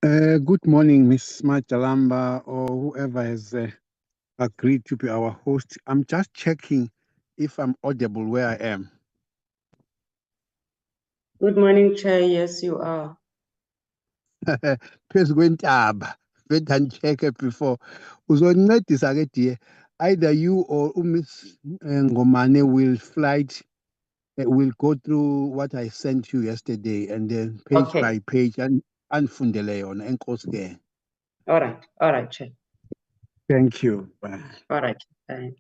Good morning, Miss Majalamba, or whoever has agreed to be our host. I'm just checking if I'm audible where I am. Good morning, Chair. Yes, you are. Please go in tab. Wait and check it before. Uzoncedisa ke dear. Either you or Miss Ngomane will go through what I sent you yesterday and then page Okay. by page and fundele yona. Enkosi ke. All right. All right, Chair. Thank you. Bye. All right. Thank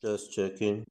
Just checking.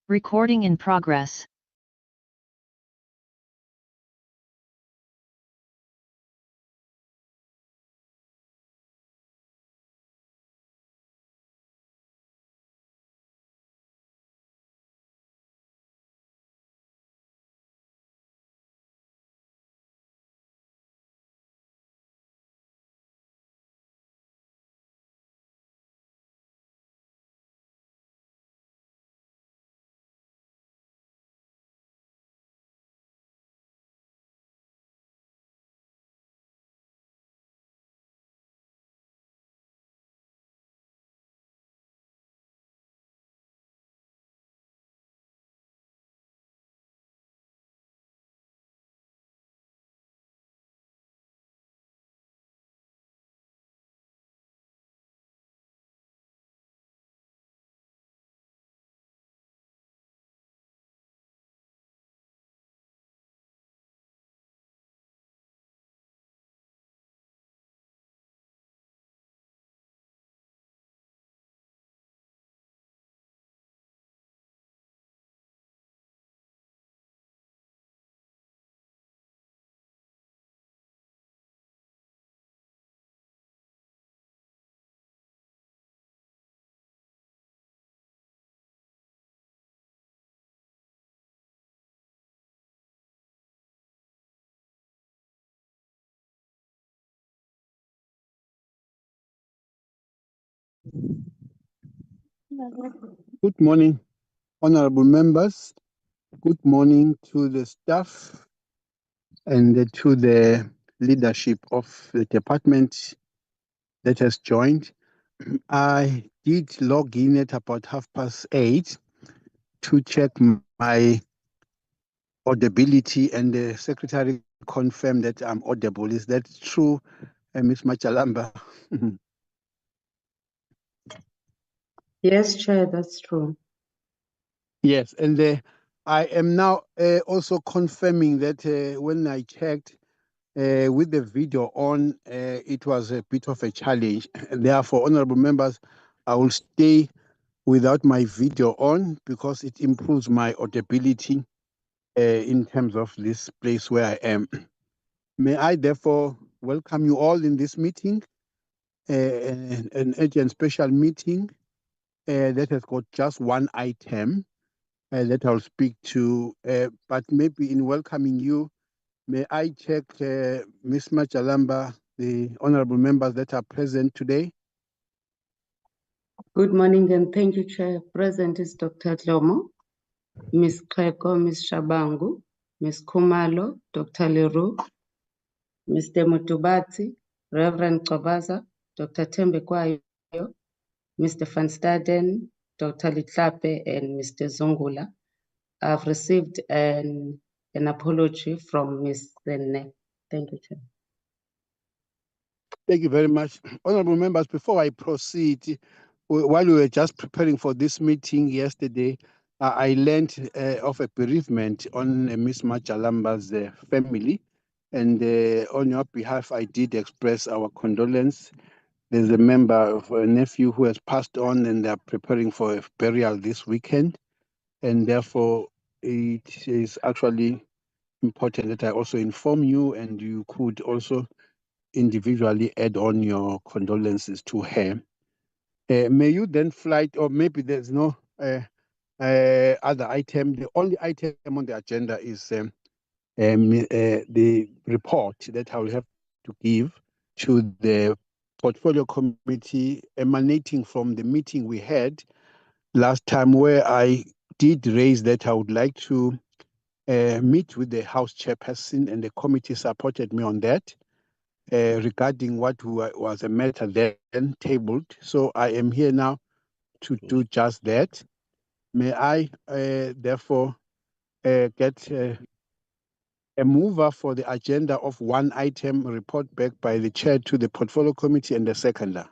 Recording in progress. Good morning, honorable members. Good morning to the staff and to the leadership of the department that has joined. I did log in at about 8:30 to check my audibility, and the secretary confirmed that I'm audible. Is that true, Ms. Machalamba? Yes, Chair, that's true. Yes, and I am now also confirming that when I checked with the video on, it was a bit of a challenge. Therefore, honorable members, I will stay without my video on because it improves my audibility in terms of this place where I am. May I therefore welcome you all in this meeting, an urgent special meeting that has got just one item that I'll speak to. But maybe in welcoming you, may I check Ms. Machalamba, the honorable members that are present today? Good morning and thank you, Chair. Present is Dr. Tlomo, Ms. Kreko, Ms. Shabangu, Ms. Kumalo, Dr. Leroux, Mr. Mutubati, Reverend Kobaza, Dr. Tembe Kwayo, Mr. Van Staden, Dr. Litlape, and Mr. Zongula. I've received an apology from Ms. Zenne. Thank you, Chair. Thank you very much. Honorable members, before I proceed, while we were just preparing for this meeting yesterday, I learned of a bereavement on Ms. Machalamba's family. And on your behalf, I did express our condolence. There's a member of a nephew who has passed on, and they're preparing for a burial this weekend. And therefore, it is actually important that I also inform you, and you could also individually add on your condolences to her. May you then flight, or maybe there's no other item. The only item on the agenda is the report that I will have to give to the portfolio committee emanating from the meeting we had last time, where I did raise that I would like to meet with the House chairperson, and the committee supported me on that regarding what was a matter then tabled. So I am here now to do just that. May I therefore get a mover for the agenda of one item, report back by the chair to the portfolio committee, and the seconder?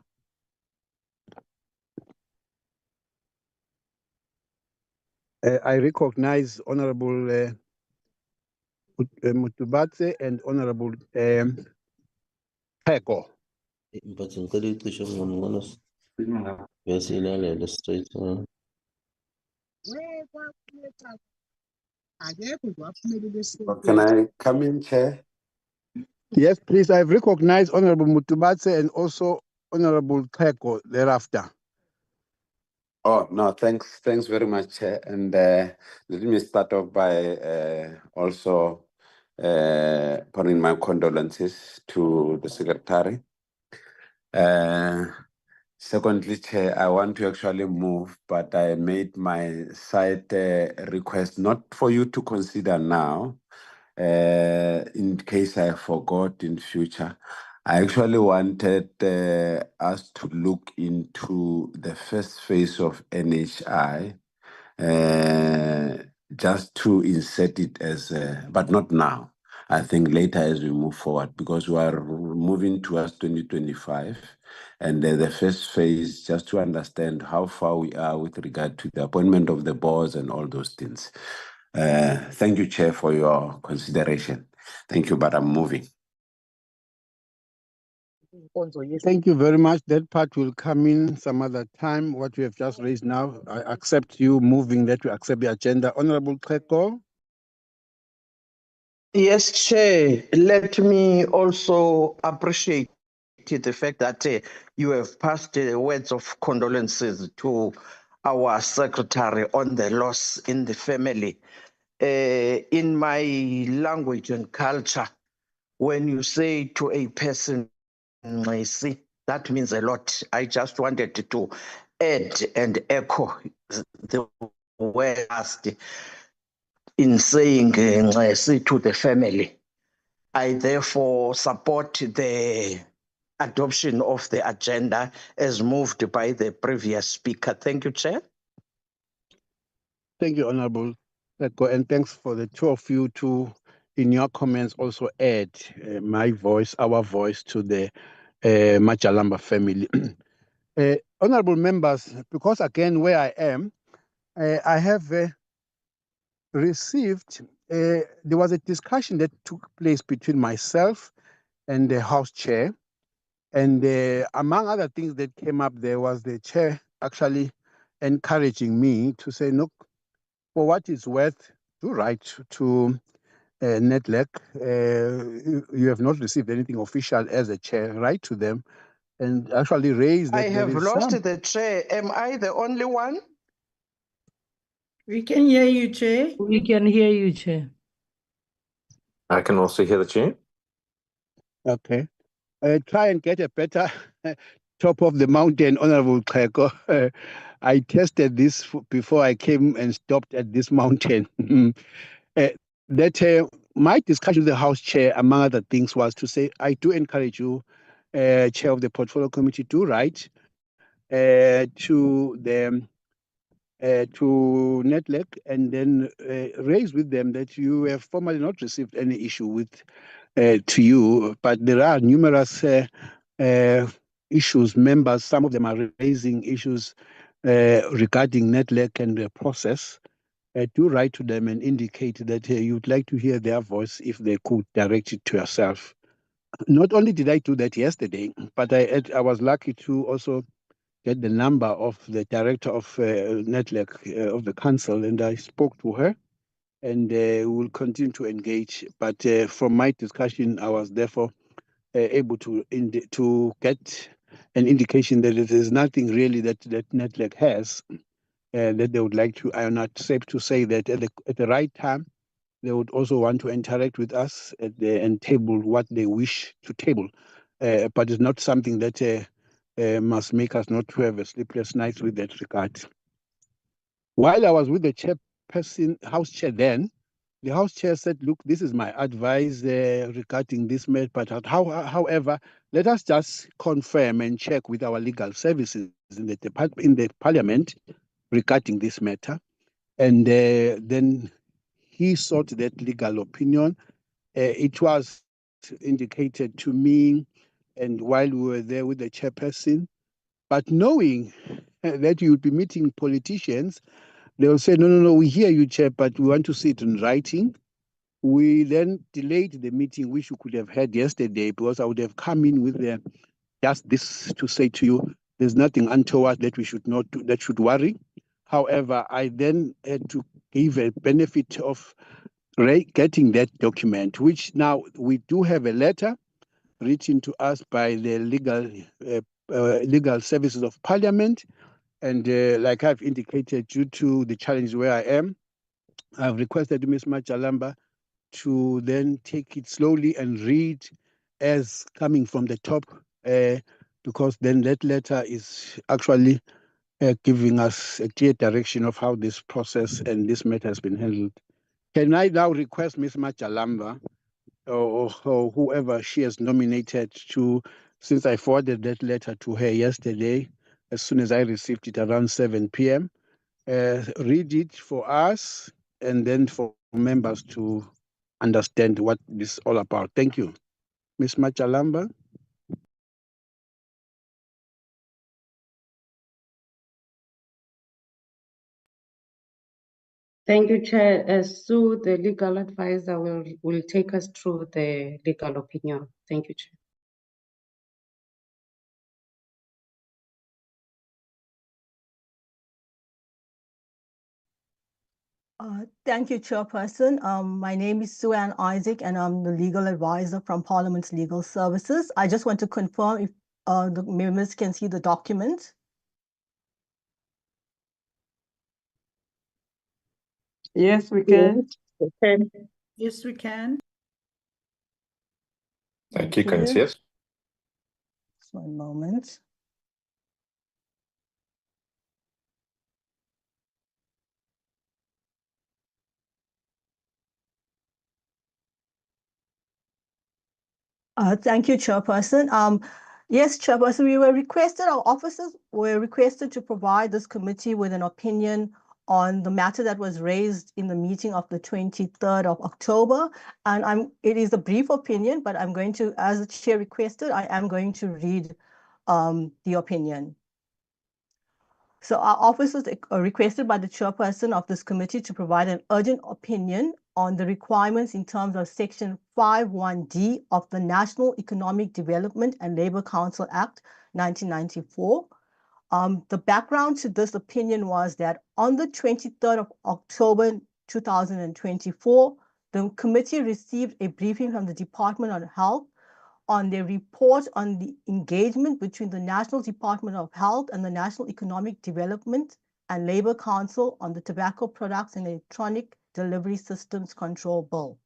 I recognize Honorable Mutubatse and Honorable Peko. But in credit to show one of yes, straight. Can I come in, Chair? Yes, please. I've recognized Honorable Mutubatse and also Honorable Keko thereafter. Oh, no, thanks very much, Chair. And let me start off by also putting my condolences to the Secretary. Secondly, Chair, I want to actually move, but I made my side request not for you to consider now, in case I forgot in future. I actually wanted us to look into the first phase of NHI, just to insert it as, but not now. I think later as we move forward, because we are moving towards 2025. And the first phase, just to understand how far we are with regard to the appointment of the boards and all those things. Thank you, Chair, for your consideration. Thank you, but I'm moving. Thank you very much. That part will come in some other time. What we have just raised now, I accept you moving that, we accept the agenda. Honorable Keko. Yes, Chair. Let me also appreciate the fact that you have passed words of condolences to our secretary on the loss in the family. In my language and culture, when you say to a person, I see, that means a lot. I just wanted to add and echo the word asked in saying to the family. I therefore support the adoption of the agenda as moved by the previous speaker. Thank you, Chair. Thank you, Honorable Keko, and thanks for the two of you to, in your comments, also add my voice, our voice to the Machalamba family. Honorable members, because again, where I am, I have received, there was a discussion that took place between myself and the House Chair. And among other things that came up, there was the Chair actually encouraging me to say, look, for what it's worth, do write to NEDLAC. You have not received anything official as a Chair. Write to them and actually raise that. I have lost the Chair. Am I the only one? We can hear you, Chair. We can hear you, Chair. I can also hear the Chair. Okay. Try and get a better top of the mountain, Honorable Keko. I tested this before I came and stopped at this mountain. My discussion with the House Chair, among other things, was to say, I do encourage you, Chair of the Portfolio Committee, to write to them, to NEDLAC, and then raise with them that you have formally not received any issue with to you, but there are numerous issues. Members, some of them are raising issues regarding NEDLAC and the process. Do write to them and indicate that you'd like to hear their voice if they could direct it to yourself. Not only did I do that yesterday, but I was lucky to also get the number of the director of NEDLAC of the council, and I spoke to her, and we will continue to engage. But from my discussion, I was therefore able to get an indication that it is nothing really that NEDLAC has that they would like to. I am not safe to say that at the right time, they would also want to interact with us and table what they wish to table. But it's not something that must make us not to have a sleepless night with that regard. While I was with the chairperson, House Chair then, the House Chair said, look, this is my advice regarding this matter, but however, let us just confirm and check with our legal services in the Parliament regarding this matter. And then he sought that legal opinion. It was indicated to me, and while we were there with the chairperson, but knowing that you would be meeting politicians, they will say, no, we hear you, Chair, but we want to see it in writing. We then delayed the meeting, which we could have had yesterday, because I would have come in with just this to say to you, there's nothing untoward that we should not do, that should worry. However, I then had to give a benefit of getting that document, which now we do have a letter written to us by the legal services of Parliament. And like I've indicated, due to the challenge where I am, I've requested Ms. Machalamba to then take it slowly and read as coming from the top, because then that letter is actually giving us a clear direction of how this process and this matter has been handled. Can I now request Ms. Machalamba or whoever she has nominated to, since I forwarded that letter to her yesterday, as soon as I received it around 7 p.m., read it for us and then for members to understand what this is all about. Thank you. Ms. Machalamba. Thank you, Chair. Sue, the legal advisor, will take us through the legal opinion. Thank you, Chair. Thank you, Chairperson. My name is Sue Ann Isaac, and I'm the legal advisor from Parliament's Legal Services. I just want to confirm if the members can see the document. Yes, we can. Yes, we can. Thank you, can see us. Just one moment. Thank you, Chairperson. Yes, Chairperson, our officers were requested to provide this committee with an opinion on the matter that was raised in the meeting of the 23rd of October. And it is a brief opinion, but I'm going to, as the chair requested, I am going to read the opinion. So our officers are requested by the chairperson of this committee to provide an urgent opinion on the requirements in terms of Section 5(1)(d) of the National Economic Development and Labour Council Act 1994. The background to this opinion was that on the 23rd of October 2024, the committee received a briefing from the Department of Health on their report on the engagement between the National Department of Health and the National Economic Development and Labour Council on the Tobacco Products and Electronic Delivery Systems Control Bill.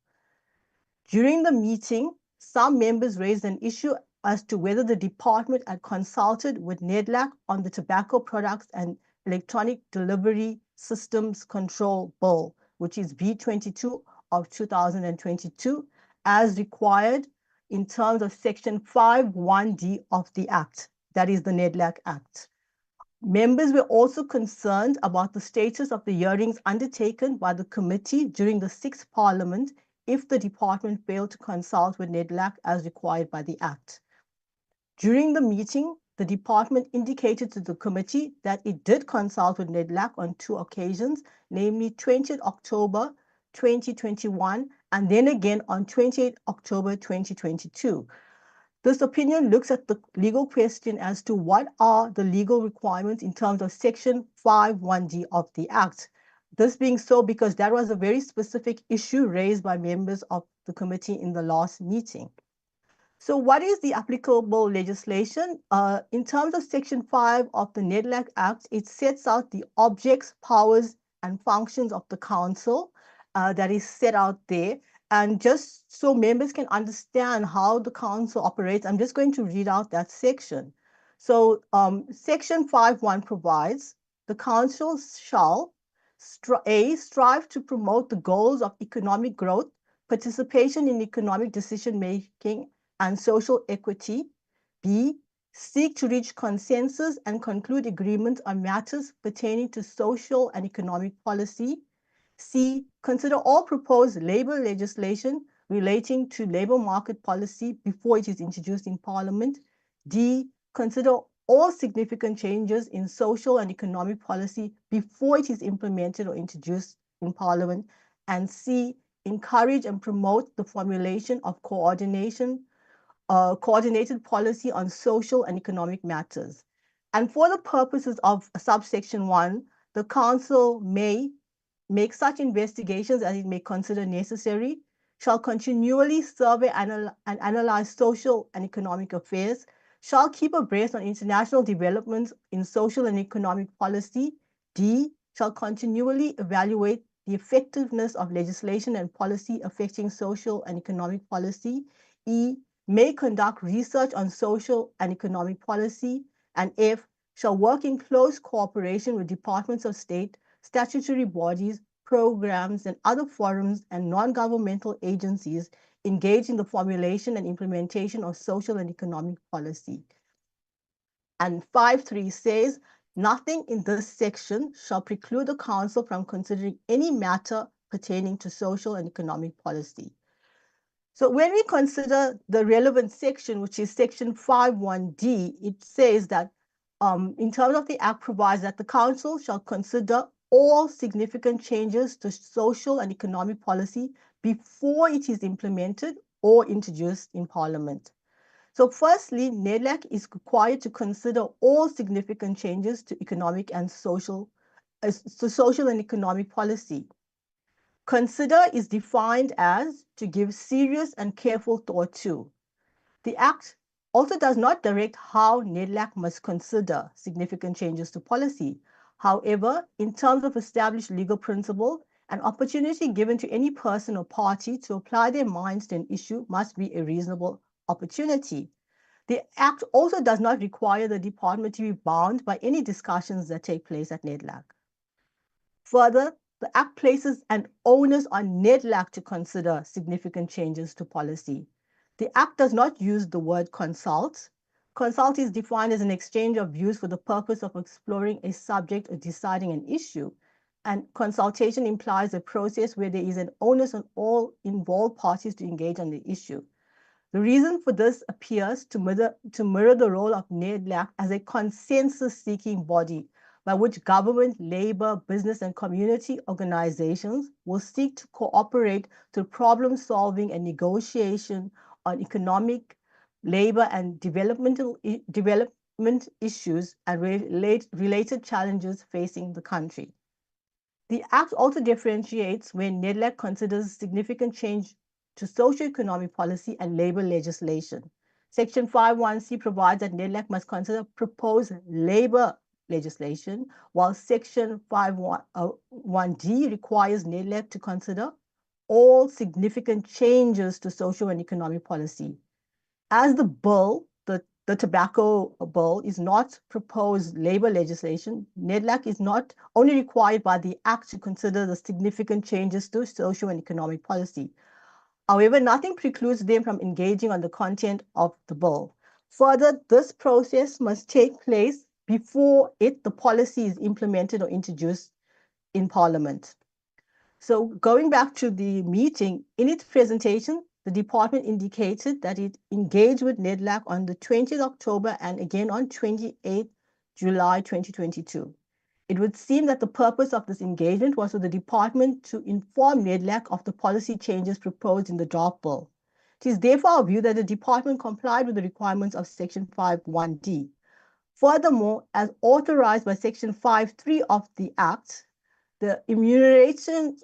During the meeting, some members raised an issue as to whether the department had consulted with NEDLAC on the Tobacco Products and Electronic Delivery Systems Control Bill, which is B22 of 2022, as required in terms of Section 5(1)(d) of the Act, that is the NEDLAC Act. Members were also concerned about the status of the hearings undertaken by the committee during the 6th Parliament if the department failed to consult with NEDLAC as required by the Act. During the meeting, the department indicated to the committee that it did consult with NEDLAC on 2 occasions, namely 20th October 2021 and then again on 28th October 2022. This opinion looks at the legal question as to what are the legal requirements in terms of Section 5(1)(d) of the Act. This being so because that was a very specific issue raised by members of the committee in the last meeting. So what is the applicable legislation? In terms of Section 5 of the NEDLAC Act, it sets out the objects, powers, and functions of the council that is set out there. And just so members can understand how the council operates, I'm just going to read out that section. So Section 5(1) provides the council shall strive to promote the goals of economic growth, participation in economic decision-making, and social equity. B, seek to reach consensus and conclude agreements on matters pertaining to social and economic policy. C, consider all proposed labor legislation relating to labor market policy before it is introduced in Parliament. D, consider all significant changes in social and economic policy before it is implemented or introduced in Parliament. And C, encourage and promote the formulation of coordinated policy on social and economic matters. And for the purposes of subsection 1, the council may make such investigations as it may consider necessary, shall continually survey and analyze social and economic affairs, shall keep abreast on international developments in social and economic policy. D, shall continually evaluate the effectiveness of legislation and policy affecting social and economic policy. E, may conduct research on social and economic policy. And F, shall work in close cooperation with departments of state, statutory bodies, programs, and other forums and non-governmental agencies engaged in the formulation and implementation of social and economic policy. And 5.3 says, nothing in this section shall preclude the council from considering any matter pertaining to social and economic policy. So when we consider the relevant section, which is section 5.1d, it says that in terms of the act provides that the council shall consider all significant changes to social and economic policy before it is implemented or introduced in Parliament. So firstly, NEDLAC is required to consider all significant changes to economic and social and economic policy. Consider is defined as to give serious and careful thought to. The Act also does not direct how NEDLAC must consider significant changes to policy. However, in terms of established legal principle, an opportunity given to any person or party to apply their minds to an issue must be a reasonable opportunity. The Act also does not require the department to be bound by any discussions that take place at NEDLAC. Further, the Act places an onus on NEDLAC to consider significant changes to policy. The Act does not use the word consult. Consult is defined as an exchange of views for the purpose of exploring a subject or deciding an issue. And consultation implies a process where there is an onus on all involved parties to engage on the issue. The reason for this appears to mirror the role of NEDLAC as a consensus-seeking body by which government, labor, business, and community organizations will seek to cooperate to problem-solving and negotiation on economic, labor, and development issues and related challenges facing the country. The Act also differentiates when NEDLAC considers significant change to socio-economic policy and labor legislation. Section 5.1c provides that NEDLAC must consider proposed labor legislation, while Section 5.1d requires NEDLAC to consider all significant changes to social and economic policy. As the bill, the tobacco bill, is not proposed labor legislation, NEDLAC is not only required by the Act to consider the significant changes to social and economic policy. However, nothing precludes them from engaging on the content of the bill. Further, this process must take place before the policy is implemented or introduced in Parliament. So going back to the meeting, in its presentation, the department indicated that it engaged with NEDLAC on the 20th October and again on 28th July 2022. It would seem that the purpose of this engagement was for the department to inform NEDLAC of the policy changes proposed in the draft bill. It is therefore our view that the department complied with the requirements of Section 5.1d. Furthermore, as authorized by Section 5.3 of the Act, the enumeration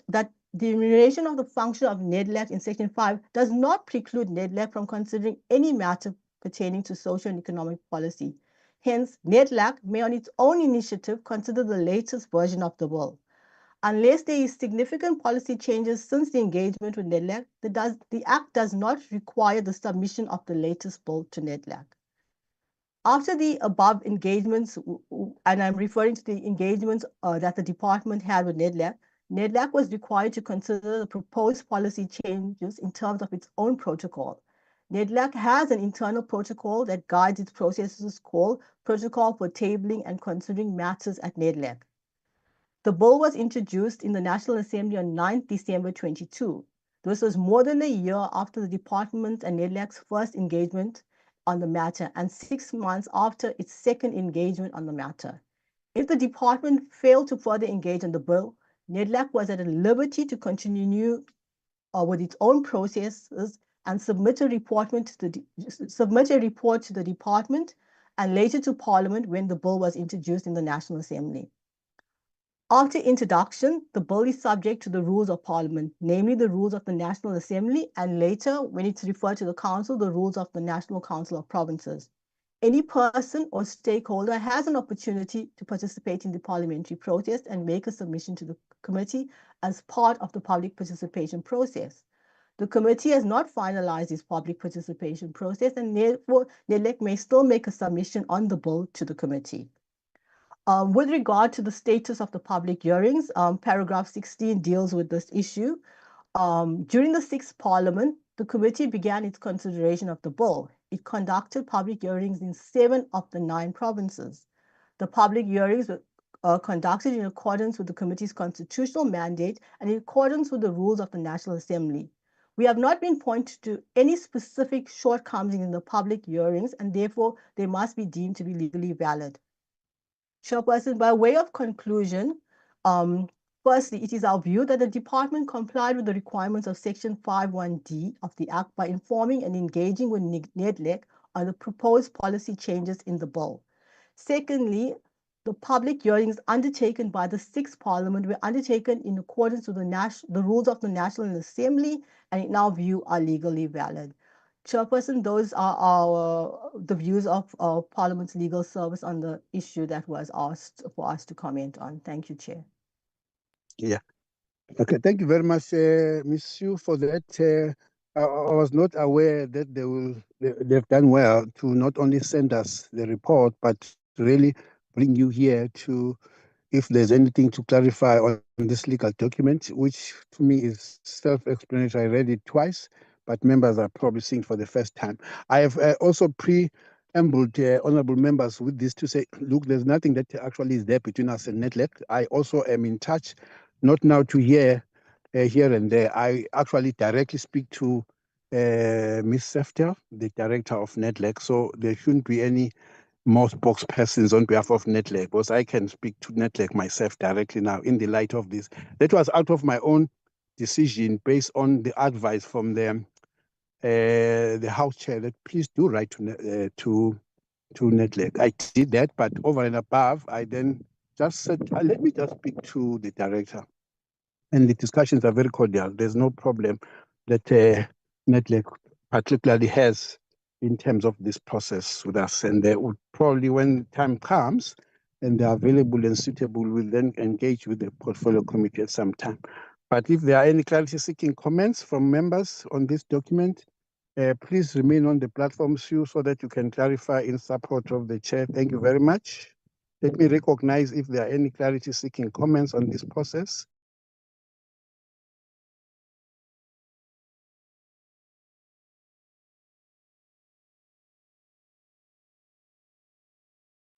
of the function of NEDLAC in Section 5 does not preclude NEDLAC from considering any matter pertaining to social and economic policy. Hence, NEDLAC may on its own initiative consider the latest version of the bill. Unless there is significant policy changes since the engagement with NEDLAC, the Act does not require the submission of the latest bill to NEDLAC. After the above engagements, and I'm referring to the engagements that the department had with NEDLAC, NEDLAC was required to consider the proposed policy changes in terms of its own protocol. NEDLAC has an internal protocol that guides its processes called Protocol for Tabling and Considering Matters at NEDLAC. The bill was introduced in the National Assembly on 9th December 22. This was more than a year after the department and NEDLAC's first engagement on the matter and 6 months after its second engagement on the matter. If the department failed to further engage on the bill, NEDLAC was at a liberty to continue with its own processes and submit a report to the department and later to Parliament when the bill was introduced in the National Assembly. After introduction, the bill is subject to the rules of Parliament, namely the rules of the National Assembly, and later, when it's referred to the Council, the rules of the National Council of Provinces. Any person or stakeholder has an opportunity to participate in the parliamentary process and make a submission to the committee as part of the public participation process. The committee has not finalized its public participation process, and therefore NEDLAC may still make a submission on the bill to the committee. With regard to the status of the public hearings, paragraph 16 deals with this issue. During the 6th Parliament, the committee began its consideration of the bill. It conducted public hearings in 7 of the 9 provinces. The public hearings were conducted in accordance with the committee's constitutional mandate and in accordance with the rules of the National Assembly. We have not been pointed to any specific shortcomings in the public hearings, and therefore they must be deemed to be legally valid. Chairperson, by way of conclusion, firstly, it is our view that the department complied with the requirements of Section 51D of the Act by informing and engaging with NEDLAC on the proposed policy changes in the bill. Secondly, the public hearings undertaken by the 6th Parliament were undertaken in accordance with the rules of the National Assembly, and in our view are legally valid. Chairperson, those are the views of Parliament's legal service on the issue that was asked for us to comment on. Thank you, Chair. Yeah. Okay, thank you very much, Ms. Sue, for that. I was not aware that they've done well to not only send us the report, but to really bring you here to, if there's anything to clarify on this legal document, which to me is self-explanatory. I read it twice, but members are probably seeing for the first time. I have also preambled honorable members with this to say, look, there's nothing that actually is there between us and NEDLAC. I also am in touch, not now to hear here and there. I actually directly speak to Ms. Seftel, the director of NEDLAC, so there shouldn't be any more spokespersons on behalf of NEDLAC, because I can speak to NEDLAC myself directly now in the light of this. That was out of my own decision based on the advice from the House Chair that please do write to NEDLAC. I did that, but over and above, I then just said, let me just speak to the director. And the discussions are very cordial. There's no problem that NEDLAC particularly has in terms of this process with us. And they would probably, when time comes and they're available and suitable, will then engage with the portfolio committee at some time. But if there are any clarity-seeking comments from members on this document, please remain on the platform, Sue, so that you can clarify in support of the chair. Thank you very much. Let me recognize if there are any clarity-seeking comments on this process.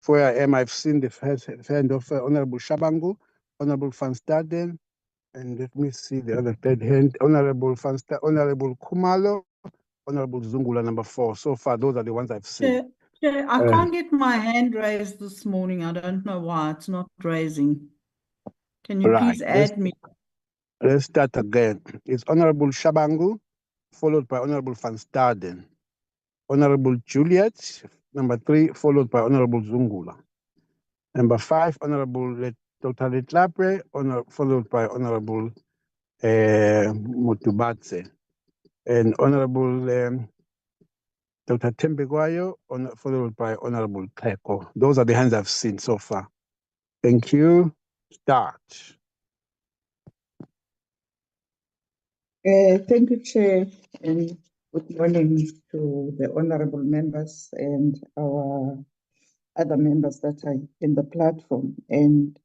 Where I am, I've seen the hand of Honorable Shabangu, Honorable Van Staden, and let me see the other third hand, Honorable Van Staden, Honorable Khumalo, Honorable Zungula, number 4. So far, those are the ones I've seen. Chair, I can't get my hand raised this morning. I don't know why it's not raising. Can you please add me? Let's start again. It's Honorable Shabangu, followed by Honorable Van Staden. Honorable Juliet, number 3, followed by Honorable Zungula. Number 5, Honorable Dr. Letlape, followed by Honorable Mutubatse. And Honorable Dr. Tembegwayo, followed by Honorable Kleko. Those are the hands I've seen so far. Thank you. Start. Thank you, Chair, and good morning to the honorable members and our other members that are in the platform. And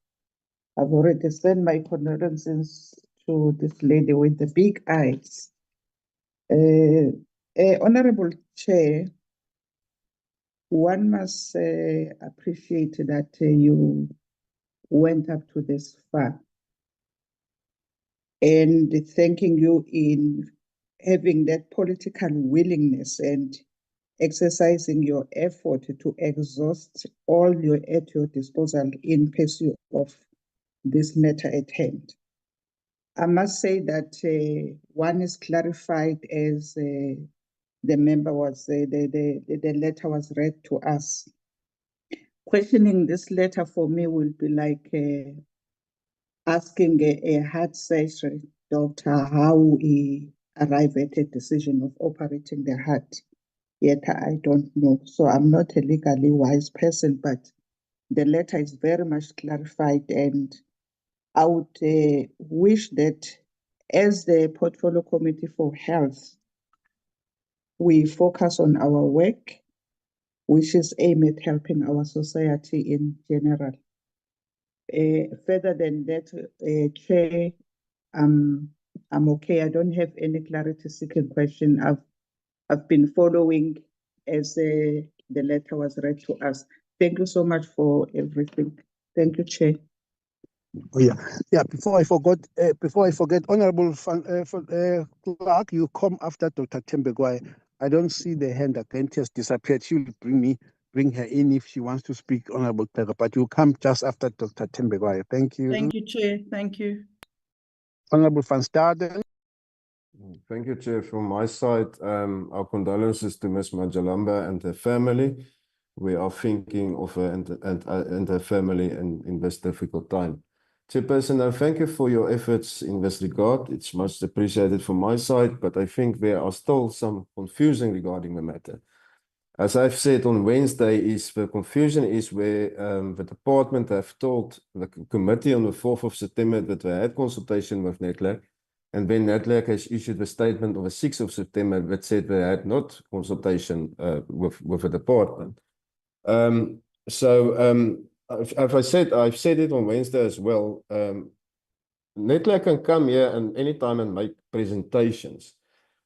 I've already sent my condolences to this lady with the big eyes. Honorable Chair, one must appreciate that you went up to this far, and thanking you in having that political willingness and exercising your effort to exhaust all at your disposal in pursuit of this matter at hand. I must say that one is clarified as the member was, the letter was read to us. Questioning this letter for me will be like asking a heart surgery doctor how he arrived at a decision of operating the heart. Yet I don't know. So I'm not a legally wise person, but the letter is very much clarified, and I would wish that as the Portfolio Committee for Health, we focus on our work, which is aimed at helping our society in general. Further than that, Chair, I'm okay. I don't have any clarity-seeking question. I've been following as the letter was read to us. Thank you so much for everything. Thank you, Chair. Oh, yeah. Before I forget, Honorable Clark, you come after Dr. Tembegwai. I don't see the hand again. She has disappeared. She will bring her in if she wants to speak, Honorable Clark. But you come just after Dr. Tembegwai. Thank you. Thank you, Chair. Thank you. Honorable Van Staden. Thank you, Chair. From my side, our condolences to Ms. Majalamba and her family. We are thinking of her and her family in this difficult time. Chairperson, thank you for your efforts in this regard. It's much appreciated from my side, but I think there are still some confusion regarding the matter. As I've said on Wednesday, the confusion is where the department have told the committee on the 4th of September that they had consultation with NEDLAC, and then NEDLAC has issued a statement on the 6th of September that said they had not consultation with the department. I've said it on Wednesday as well. NEDLAC can come here and anytime and make presentations.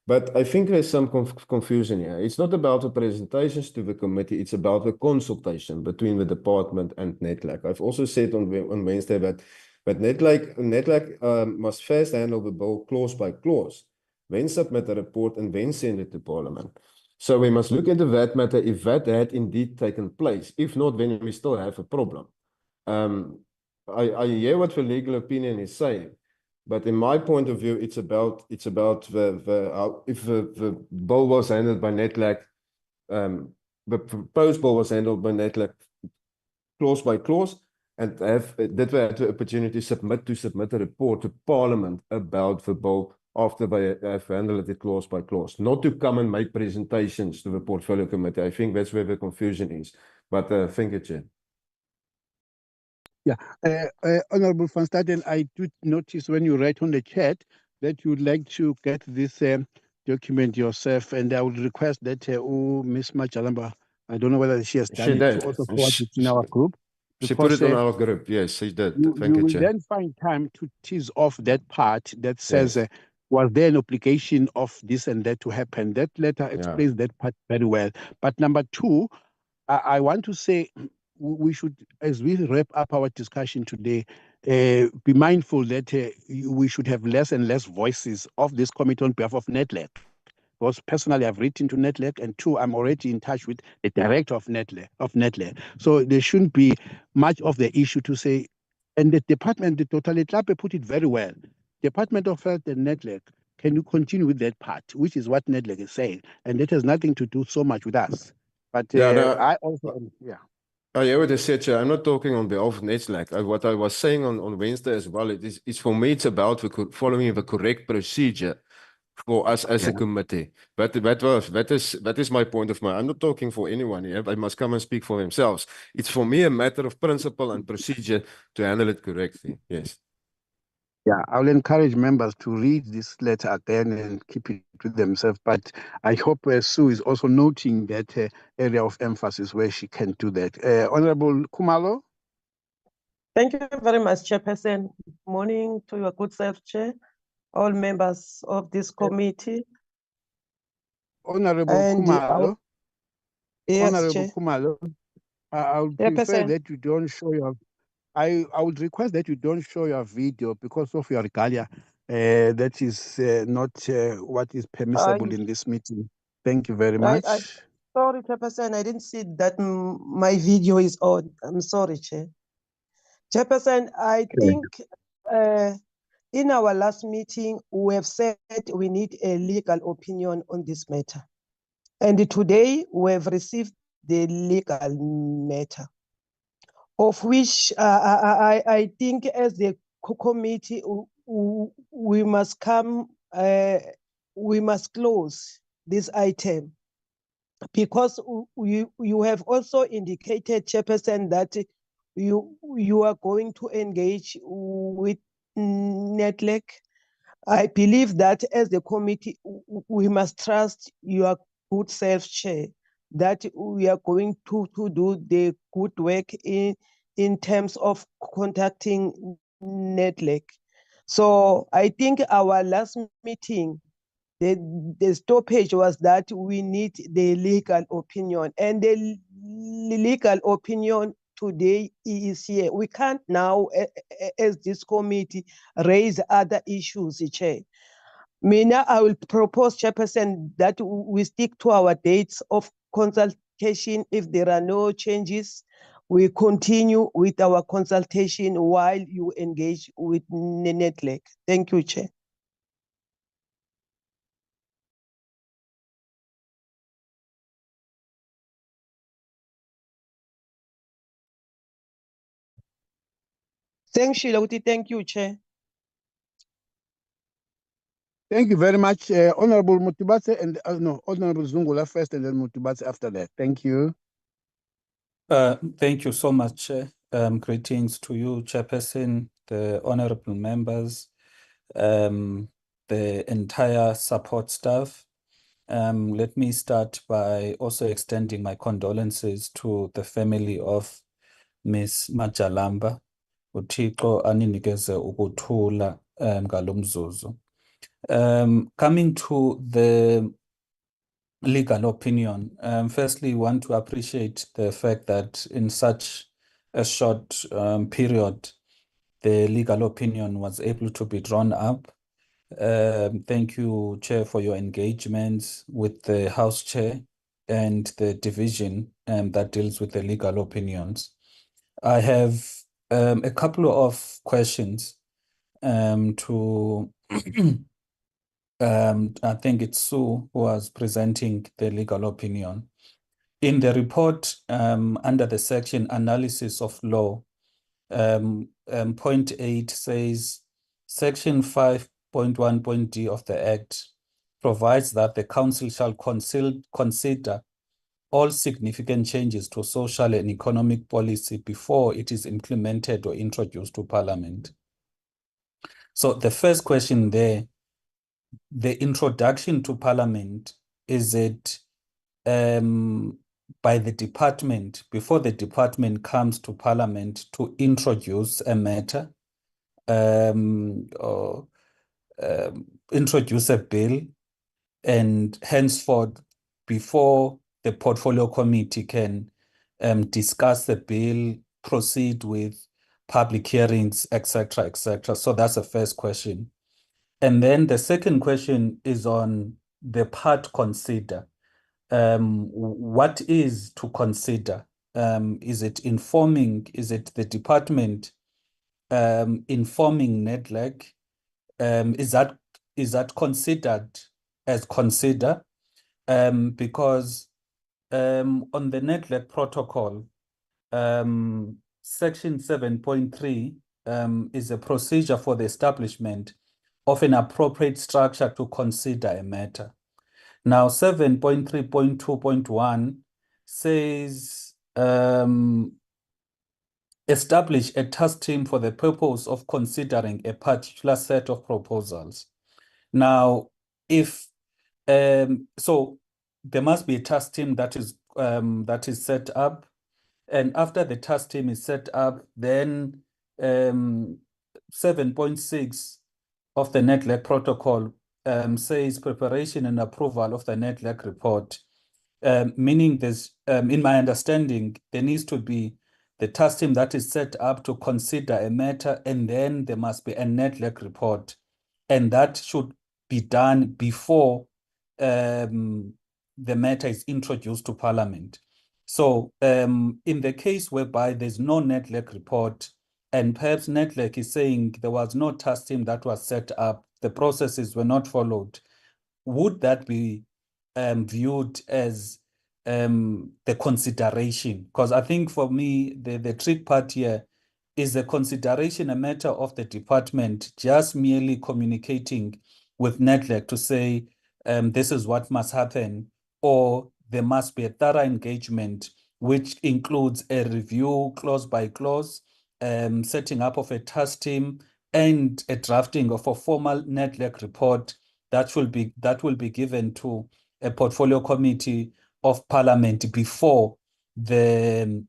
But I think there's some confusion here. It's not about the presentations to the committee, it's about the consultation between the department and NEDLAC. I've also said on Wednesday that NEDLAC must first handle the bill clause by clause, then submit a report and then send it to Parliament. So we must look into that matter if that had indeed taken place. If not, then we still have a problem. I hear what the legal opinion is saying, but in my point of view, it's about if the bill was handled by NEDLAC, the proposed bill was handled by NEDLAC clause by clause, and did we have the opportunity to submit a report to Parliament about the bill after they have handled it clause by clause, not to come and make presentations to the Portfolio Committee. I think that's where the confusion is. But thank you, Chair. Yeah, Honorable Van Staden, I did notice when you write on the chat that you'd like to get this document yourself, and I would request that Ms. Majalamba, I don't know whether she has done it, to also forward it in our group. She put it on our group. Yes, she did. Thank you, will Chair. then find time to tease off that part that says, was there an obligation of this and that to happen? That letter explains that part very well. But number two, I want to say we should, as we wrap up our discussion today, be mindful that we should have less and less voices of this committee on behalf of NEDLAC. Because personally, I've written to NEDLAC, and two, I'm already in touch with the director of NEDLAC. So there shouldn't be much of the issue to say, and the department, the Totale Tlape put it very well. Department of Health and NEDLAC, can you continue with that part, which is what NEDLAC is saying, and that has nothing to do so much with us. But I also, I hear what I said, Chair. I'm not talking on behalf of NEDLAC. What I was saying on Wednesday as well, it's for me, it's about following the correct procedure for us as a committee. But that is my point of mind. I'm not talking for anyone here. They must come and speak for themselves. It's for me a matter of principle and procedure to handle it correctly. Yes. Yeah, I'll encourage members to read this letter again and keep it to themselves. But I hope Sue is also noting that area of emphasis where she can do that. Honorable Khumalo. Thank you very much, Chairperson. Morning to your good self, Chair, all members of this committee. Honorable Khumalo. Yes, Honorable Chair. Khumalo, I would prefer that you don't show your. I would request that you don't show your video because of your regalia. That is not what is permissible in this meeting. Thank you very much. Sorry, Chairperson, I didn't see that my video is on. I'm sorry, Chair. Chairperson, I think in our last meeting, we have said we need a legal opinion on this matter. And today we have received the legal matter, of which I think as the committee, we must come, we must close this item, because you have also indicated, Chairperson, that you are going to engage with NEDLAC. I believe that as the committee, we must trust your good self, Chair, that we are going to do the good work in terms of contacting NEDLAC. So I think our last meeting, the stoppage was that we need the legal opinion, and the legal opinion today is here. We can't now, as this committee, raise other issues, Chair. Mina, I will propose, Chairperson, that we stick to our dates of consultation. If there are no changes, we continue with our consultation while you engage with NEDLAC. Thank you, Chair. Thank you, Chair. Thank you very much, Honorable Mutubase, and no, Honorable Zungula first, and then Mutubase after that. Thank you. Thank you so much, Chair. Greetings to you, Chairperson, the honorable members, the entire support staff. Let me start by also extending my condolences to the family of Miss Majalamba. uThixo aninikeze ukuthula ngalo mzuzu. Coming to the legal opinion, firstly, want to appreciate the fact that in such a short period, the legal opinion was able to be drawn up. Thank you, Chair, for your engagement with the House Chair and the division that deals with the legal opinions. I have a couple of questions to I think it's Sue who was presenting the legal opinion. In the report, under the section analysis of law, point 8 says section 5.1.d of the Act provides that the Council shall consider all significant changes to social and economic policy before it is implemented or introduced to Parliament. So the first question there, the introduction to Parliament, is it by the department, before the department comes to Parliament to introduce a matter or introduce a bill, and henceforth, before the portfolio committee can discuss the bill, proceed with public hearings, etc., etc. So that's the first question. And then the second question is on the part consider. What is to consider? Is it informing? Is it the department informing NEDLAC? Is that considered as consider? Because on the NEDLAC protocol, section 7.3 is a procedure for the establishment of an appropriate structure to consider a matter. Now, 7.3.2.1 says establish a task team for the purpose of considering a particular set of proposals. Now, if so, there must be a task team that is set up, and after the task team is set up, then 7.6 of the NEDLAC protocol says preparation and approval of the NEDLAC report, meaning there's, in my understanding, there needs to be the task team that is set up to consider a matter, and then there must be a NEDLAC report, and that should be done before the matter is introduced to Parliament. So in the case whereby there's no NEDLAC report, and perhaps NEDLAC is saying there was no task team that was set up, the processes were not followed, would that be viewed as the consideration? Because I think for me, the trick part here is a consideration a matter of the department just merely communicating with NEDLAC to say this is what must happen, or there must be a thorough engagement which includes a review clause by clause, setting up of a task team, and a drafting of a formal NEDLAC report that will be given to a portfolio committee of Parliament before the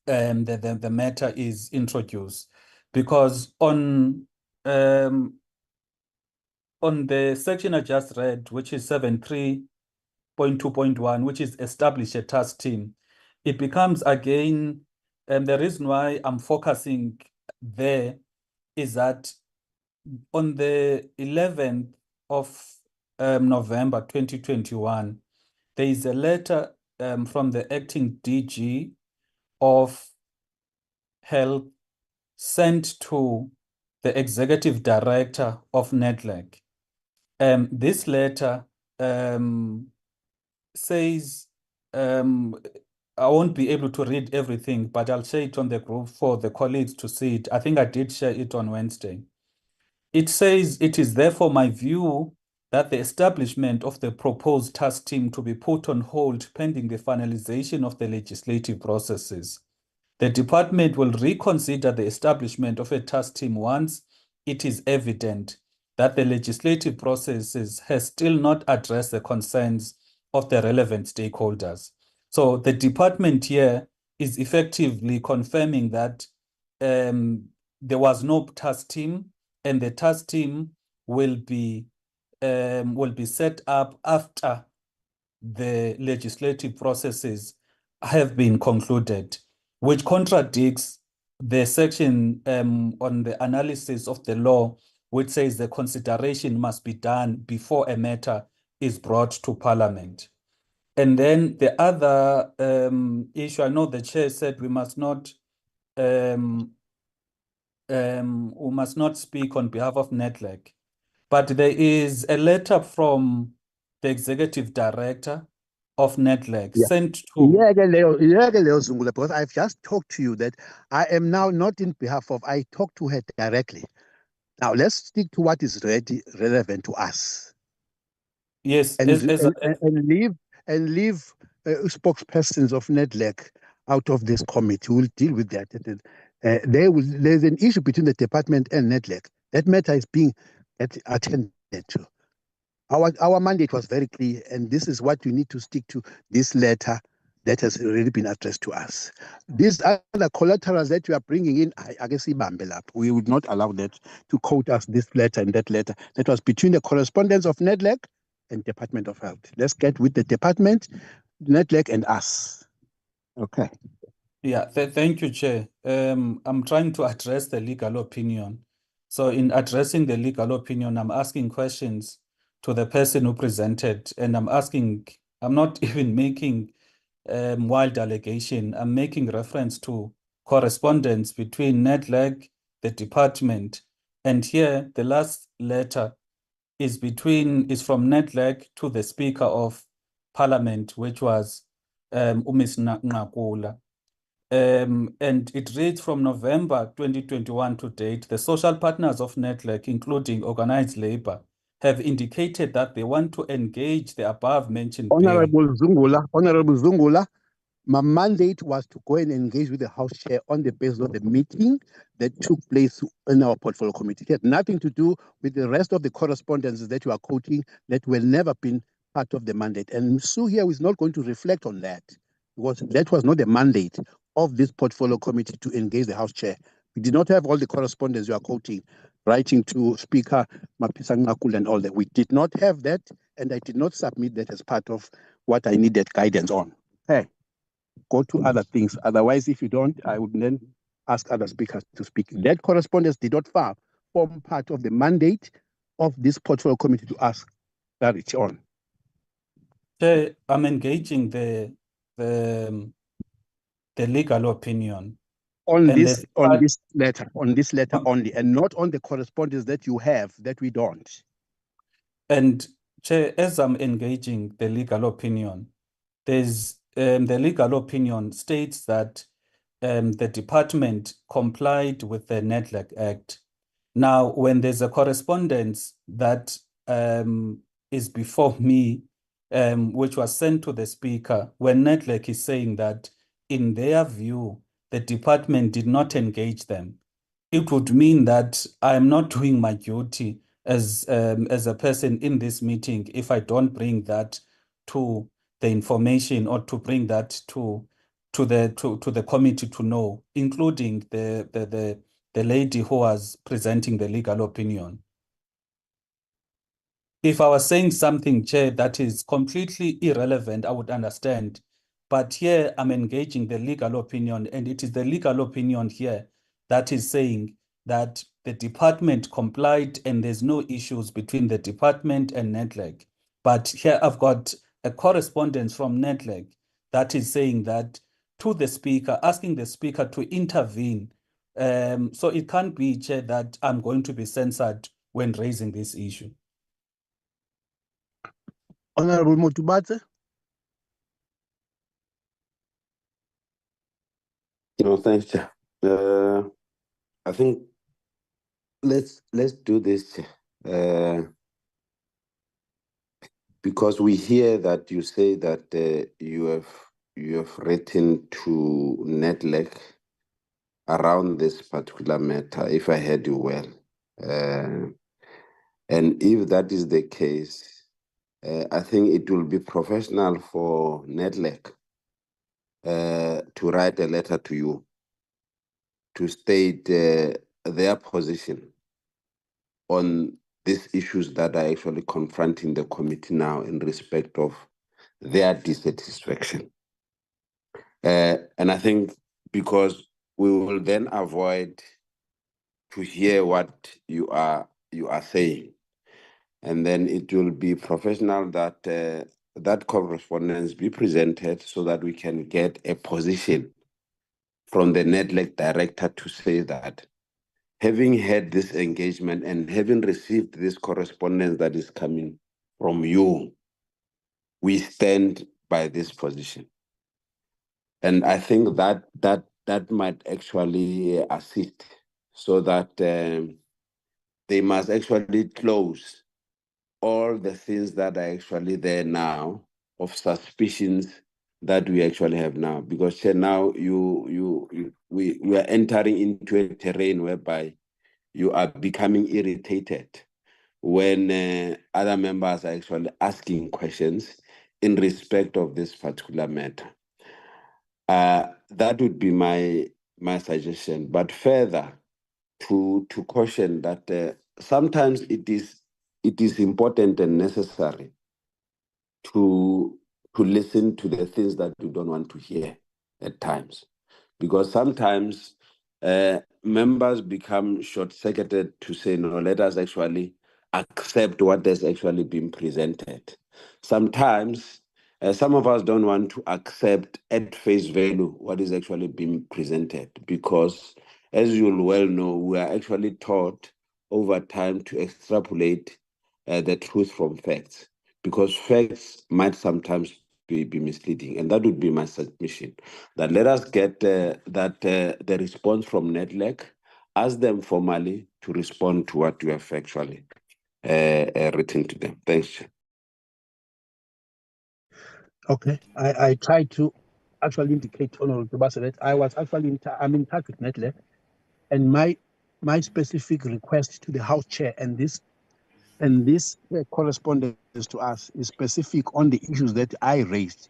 matter is introduced. Because on the section I just read, which is 73.2.1, which is establish a task team, it becomes again, the reason why I'm focusing there is that on the 11th of November 2021, there is a letter from the acting DG of Health sent to the executive director of NEDLAC. This letter says, I won't be able to read everything, but I'll share it on the group for the colleagues to see it. I think I did share it on Wednesday. It says, it is therefore my view that the establishment of the proposed task team to be put on hold pending the finalization of the legislative processes. The department will reconsider the establishment of a task team once it is evident that the legislative processes has still not addressed the concerns of the relevant stakeholders. So the department here is effectively confirming that there was no task team, and the task team will be set up after the legislative processes have been concluded, which contradicts the section on the analysis of the law, which says the consideration must be done before a matter is brought to Parliament. And then the other issue, I know the chair said we must not speak on behalf of NEDLAC, but there is a letter from the executive director of NEDLAC sent to... Because I've just talked to you that I am now not in behalf of, I talked to her directly. Now let's stick to what is relevant to us. Yes, and leave spokespersons of NEDLAC out of this committee. We'll deal with that. There's an issue between the department and NEDLAC. That matter is being attended to. Our mandate was very clear, and this is what you need to stick to, this letter that has already been addressed to us. These other collaterals that you are bringing in, I guess we would not allow that to quote us this letter and that letter. That was between the correspondence of NEDLAC and Department of Health. Let's get with the department, NEDLAC and us. Okay. Yeah, thank you, Chair. I'm trying to address the legal opinion. So in addressing the legal opinion, I'm asking questions to the person who presented, and I'm not even making wild allegation. I'm making reference to correspondence between NEDLAC, the department, and here the last letter is from NEDLAC to the Speaker of Parliament, which was Ms. Nqakula. And it reads, from November 2021 to date, the social partners of NEDLAC, including organized labor, have indicated that they want to engage the above-mentioned Honorable Zungula, my mandate was to go and engage with the House Chair on the basis of the meeting that took place in our portfolio committee. It had nothing to do with the rest of the correspondences that you are quoting that will never been part of the mandate. And Sue here is not going to reflect on that, because that was not the mandate of this portfolio committee to engage the House Chair. We did not have all the correspondence you are quoting, writing to Speaker Mapisa Nqakula and all that. We did not have that, and I did not submit that as part of what I needed guidance on. Hey, go to other things. Otherwise, if you don't, I would then ask other speakers to speak. That correspondence did not form part of the mandate of this portfolio committee to ask clarity on. Chair, I'm engaging the legal opinion on this letter only, and not on the correspondence that you have that we don't. And Chair, as I'm engaging the legal opinion, there's the legal opinion states that the department complied with the NEDLAC Act. Now, when there's a correspondence that is before me, which was sent to the speaker, when NEDLAC is saying that, in their view, the department did not engage them, it would mean that I'm not doing my duty as a person in this meeting if I don't bring that to the information or to bring that to the committee to know, including the lady who was presenting the legal opinion. If I was saying something, Chair, that is completely irrelevant, I would understand. But here I'm engaging the legal opinion, and it is the legal opinion here that is saying that the department complied and there's no issues between the department and NEDLAC. But here I've got a correspondence from NEDLAC that is saying that to the speaker, asking the speaker to intervene. So it can't be, Chair, that I'm going to be censored when raising this issue. Honorable Motubadze. No, thanks, Chair. I think let's do this, because we hear that you say that you have written to NEDLAC around this particular matter, if I heard you well. And if that is the case, I think it will be professional for NEDLAC to write a letter to you to state their position on these issues that are actually confronting the committee now in respect of their dissatisfaction. And I think because we will then avoid to hear what you are saying, and then it will be professional that that correspondence be presented so that we can get a position from the NEDLAC director to say that, having had this engagement and having received this correspondence that is coming from you, we stand by this position. And I think that might actually assist, so that they must actually close all the things that are actually there now of suspicions that we actually have now. Because now we are entering into a terrain whereby you are becoming irritated when other members are actually asking questions in respect of this particular matter. That would be my suggestion. But further, to caution that sometimes it is important and necessary to listen to the things that you don't want to hear at times, because sometimes members become short-circuited to say, no, let us actually accept what has actually been presented. Sometimes some of us don't want to accept at face value what is actually being presented, because as you'll well know, we are actually taught over time to extrapolate the truth from facts, because facts might sometimes be misleading. And that would be my submission, that let us get the response from NEDLAC, ask them formally to respond to what you have actually written to them. Thanks. Okay, I tried to actually indicate, Honorable Tubase, that I was actually I'm in touch with NEDLAC, and my specific request to the House Chair and this correspondence to us is specific on the issues that I raised.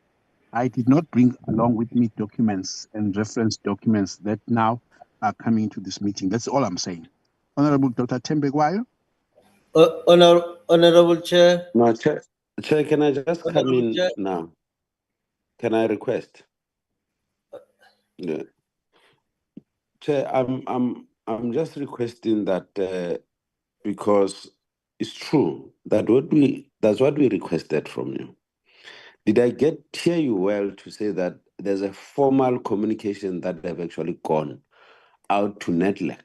I did not bring along with me documents and reference documents that now are coming to this meeting. That's all I'm saying. Honorable Dr. Tembekwayo. Honorable Chair. No, Chair, can I just come in now? Can I request? Yeah. Chair, I'm just requesting that because it's true that that's what we requested from you. Did I hear you well to say that there's a formal communication that have actually gone out to NEDLAC?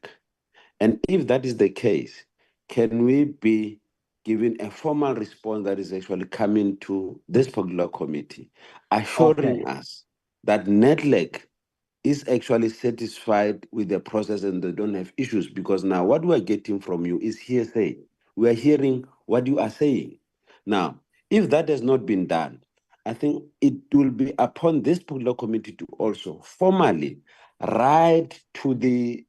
And if that is the case, can we be given a formal response that is actually coming to this particular committee, assuring us that NEDLAC is actually satisfied with the process and they don't have issues, because now what we're getting from you is hearsay. We are hearing what you are saying. Now, if that has not been done, I think it will be upon this particular committee to also formally write to NEDLAC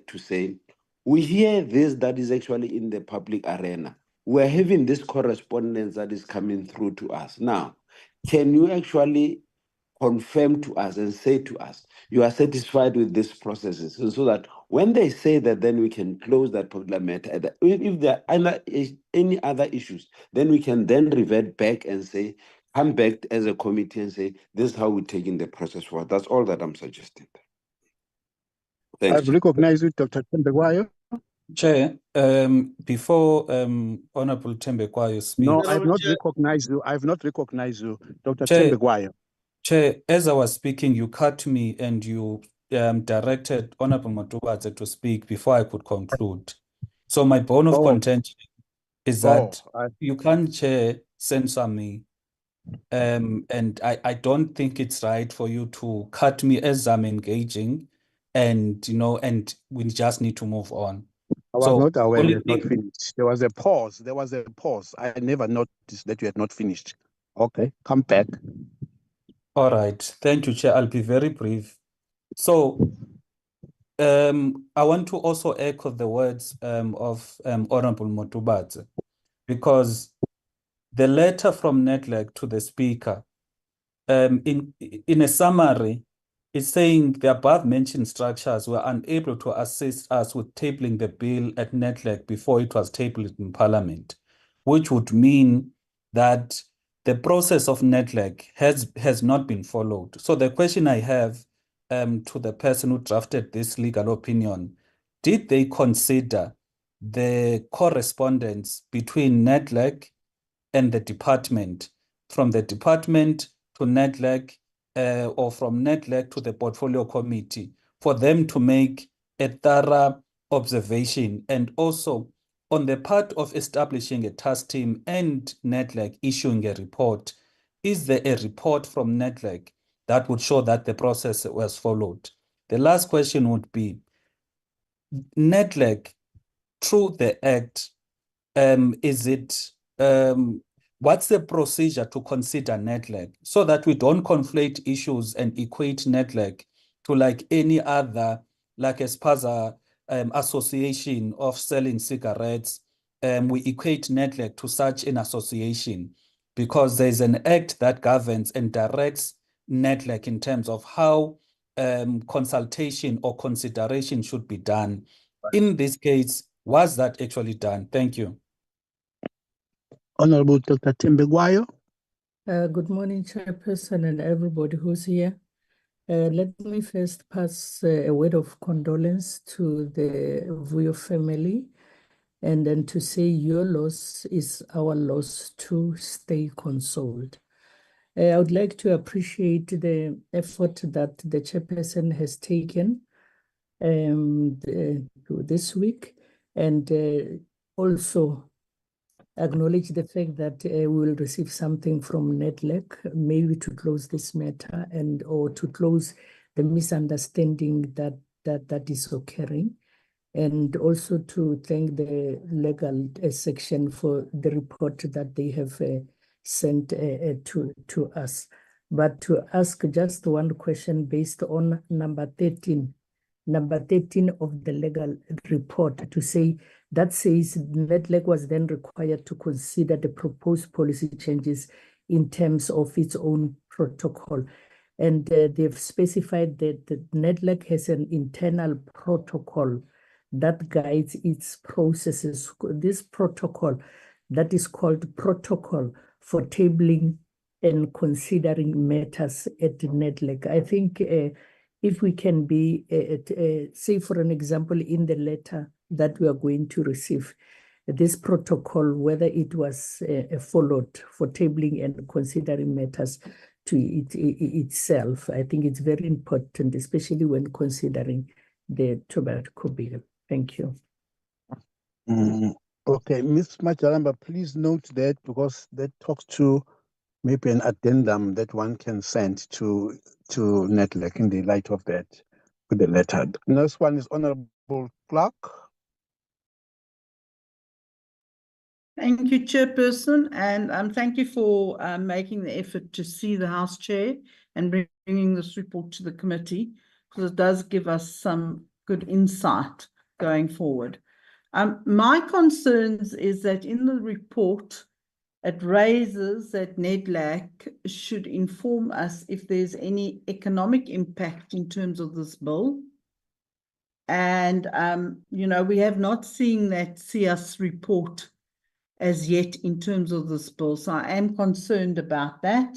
to say, we hear this that is actually in the public arena. We're having this correspondence that is coming through to us. Now, can you actually confirm to us and say to us, you are satisfied with these processes, so that when they say that, then we can close that particular matter. If there are any other issues, then we can then revert back and say, come back as a committee and say, this is how we're taking the process forward. That's all that I'm suggesting. Thanks. I've recognized you, Dr. Thembekwayo. Chair, before Honorable Thembekwayo speaks. No, I've not recognized you. I've not recognized you, Dr. Chair, Thembekwayo. Chair, as I was speaking, you cut me and you directed Honorable Motubadze to speak before I could conclude. So my bone of contention is that you can't, Chair, censor me. And I don't think it's right for you to cut me as I'm engaging, and and we just need to move on. I was not aware you had not finished. There was a pause. There was a pause. I never noticed that you had not finished. Okay, come back. All right. Thank you, Chair. I'll be very brief. So I want to also echo the words of Honorable Motubadze, because the letter from NEDLAC to the Speaker, in a summary, it's saying the above-mentioned structures were unable to assist us with tabling the bill at NEDLAC before it was tabled in Parliament, which would mean that the process of NEDLAC has not been followed. So the question I have to the person who drafted this legal opinion, did they consider the correspondence between NEDLAC and the department, from the department to NEDLAC, or from NEDLAC to the portfolio committee, for them to make a thorough observation, and also on the part of establishing a task team and NEDLAC issuing a report? Is there a report from NEDLAC that would show that the process was followed? The last question would be, NEDLAC, through the Act, what's the procedure to consider NEDLAC, so that we don't conflate issues and equate NEDLAC to like any other, like a SPAZA association of selling cigarettes? We equate NEDLAC to such an association because there's an act that governs and directs NEDLAC in terms of how consultation or consideration should be done. In this case, was that actually done? Thank you. Honorable Dr. Thembekwayo. Good morning, Chairperson, and everybody who's here. Let me first pass a word of condolence to the Vuyo family, and then to say your loss is our loss too. Stay consoled. I would like to appreciate the effort that the Chairperson has taken this week, and also acknowledge the fact that we will receive something from NEDLAC, maybe to close this matter or to close the misunderstanding that is occurring, and also to thank the legal section for the report that they have sent to us. But to ask just one question based on number 13 of the legal report, to say that says NEDLAC was then required to consider the proposed policy changes in terms of its own protocol. And they've specified that the NEDLAC has an internal protocol that guides its processes. This protocol that is called Protocol for Tabling and Considering Matters at NEDLAC. I think if we can be, say for an example, in the letter that we are going to receive, this protocol, whether it was followed for tabling and considering matters to itself, I think it's very important, especially when considering the tobacco bill. Thank you. Okay, Ms. Majalamba, please note that, because that talks to maybe an addendum that one can send to NEDLAC in the light of that with the letter. Next one is Honorable Clark. Thank you, Chairperson, and thank you for making the effort to see the House Chair and bringing this report to the committee, because it does give us some good insight going forward. My concerns is that in the report, it raises that NEDLAC should inform us if there's any economic impact in terms of this bill. And, you know, we have not seen that CIAS report as yet in terms of this bill. So I am concerned about that.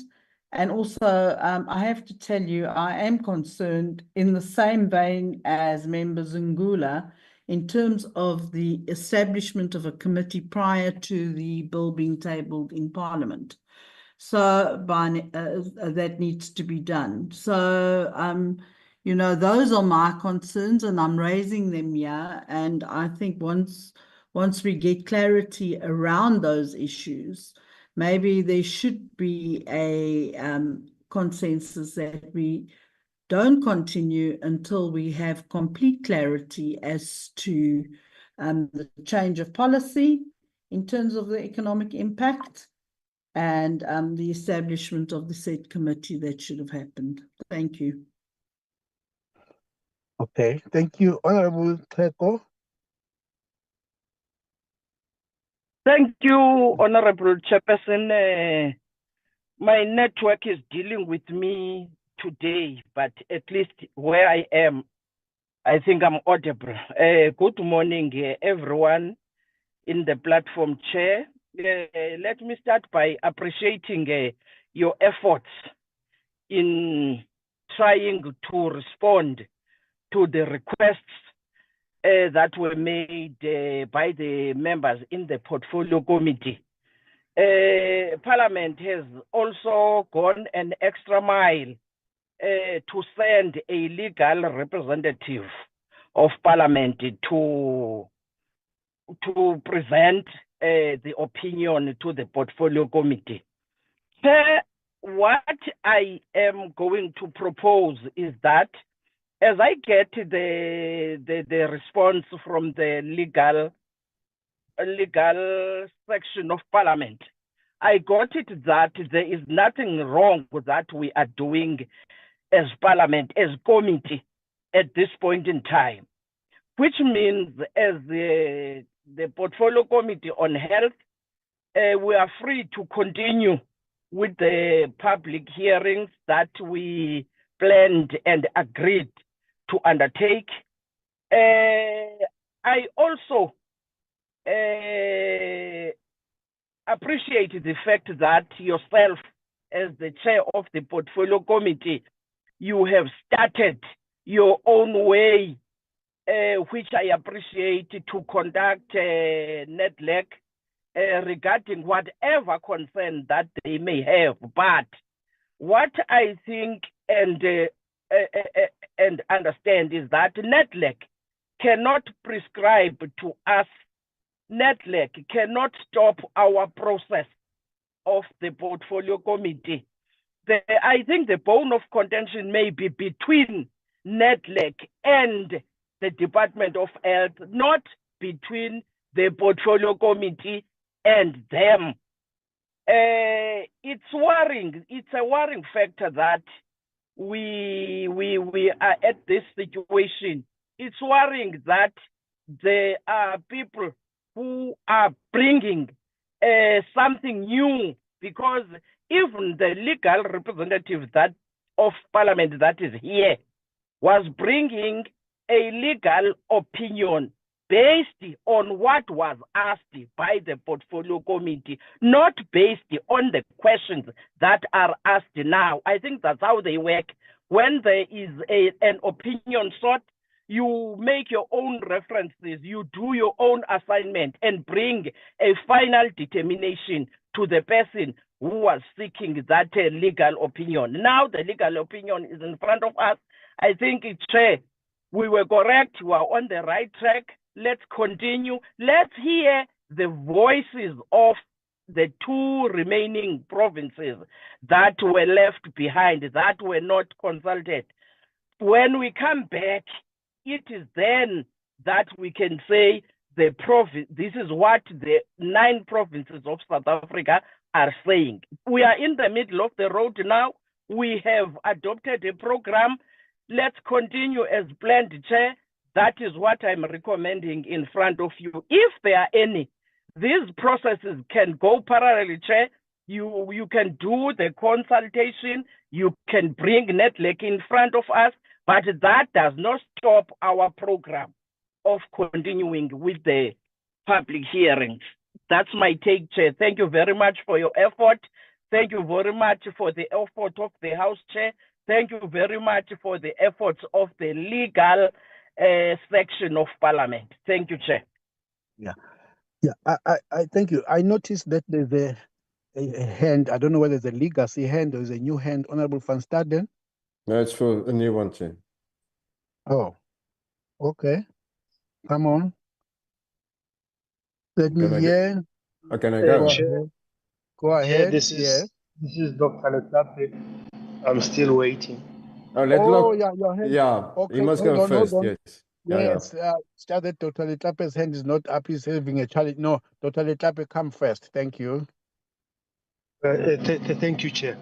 And also, I have to tell you, I am concerned in the same vein as Member Zungula in terms of the establishment of a committee prior to the bill being tabled in Parliament. So that needs to be done. So, you know, those are my concerns and I'm raising them here. And I think once we get clarity around those issues, maybe there should be a consensus that we don't continue until we have complete clarity as to the change of policy in terms of the economic impact and the establishment of the said committee that should have happened. Thank you. Okay, thank you. Honorable Teko. Thank you, Honorable Chairperson. My network is dealing with me today, but at least where I am, I think I'm audible. Good morning, everyone in the platform, Chair. Let me start by appreciating your efforts in trying to respond to the requests that were made by the members in the Portfolio Committee. Parliament has also gone an extra mile to send a legal representative of Parliament to present the opinion to the Portfolio Committee. What I am going to propose is that as I get the response from the legal section of Parliament, I got it that there is nothing wrong with that we are doing as Parliament, as committee at this point in time, which means as the Portfolio Committee on Health, we are free to continue with the public hearings that we planned and agreed to undertake. I also appreciate the fact that yourself, as the chair of the Portfolio Committee, you have started your own way, which I appreciate, to conduct NEDLAC regarding whatever concern that they may have. But what I think and understand is that NEDLAC cannot prescribe to us. NEDLAC cannot stop our process of the Portfolio Committee. I think the bone of contention may be between NEDLAC and the Department of Health, not between the Portfolio Committee and them. It's worrying. It's a worrying factor that we are at this situation. It's worrying that there are people who are bringing something new, because even the legal representative of Parliament that is here was bringing a legal opinion based on what was asked by the Portfolio Committee, not based on the questions that are asked now. I think that's how they work. When there is an opinion sought, you make your own references, you do your own assignment and bring a final determination to the person who was seeking that legal opinion. Now the legal opinion is in front of us. I think it's fair. We were correct. We are on the right track. Let's continue. Let's hear the voices of the two remaining provinces that were left behind, that were not consulted. When we come back, it is then that we can say the province, this is what the 9 provinces of South Africa are saying. We are in the middle of the road now. We have adopted a program. Let's continue as planned, Chair. That is what I'm recommending in front of you. If there are any, these processes can go parallelly, Chair. You can do the consultation, you can bring NEDLAC in front of us, but that does not stop our program of continuing with the public hearings. That's my take, Chair. Thank you very much for your effort. Thank you very much for the effort of the House Chair. Thank you very much for the efforts of the legal section of Parliament. Thank you, Chair. Yeah, I thank you. I noticed that there's a hand. I don't know whether it's a legacy hand or is a new hand. Honorable Van Staden. No, it's for a new one, Chair. Oh, okay. Come on. Let me Can I hear. Can I go? Chair, Go Chair, ahead. this Yes. is Dr. Letape. I'm still waiting. Oh, let Oh, look. yeah, your hand. Yeah, Okay, you must hold go on, hold first. on. Yes. Yeah, Yes, Dr. Letape's hand is not up. He's having a challenge. No, Dr. Letape, come first. Thank you. Thank you, Chair.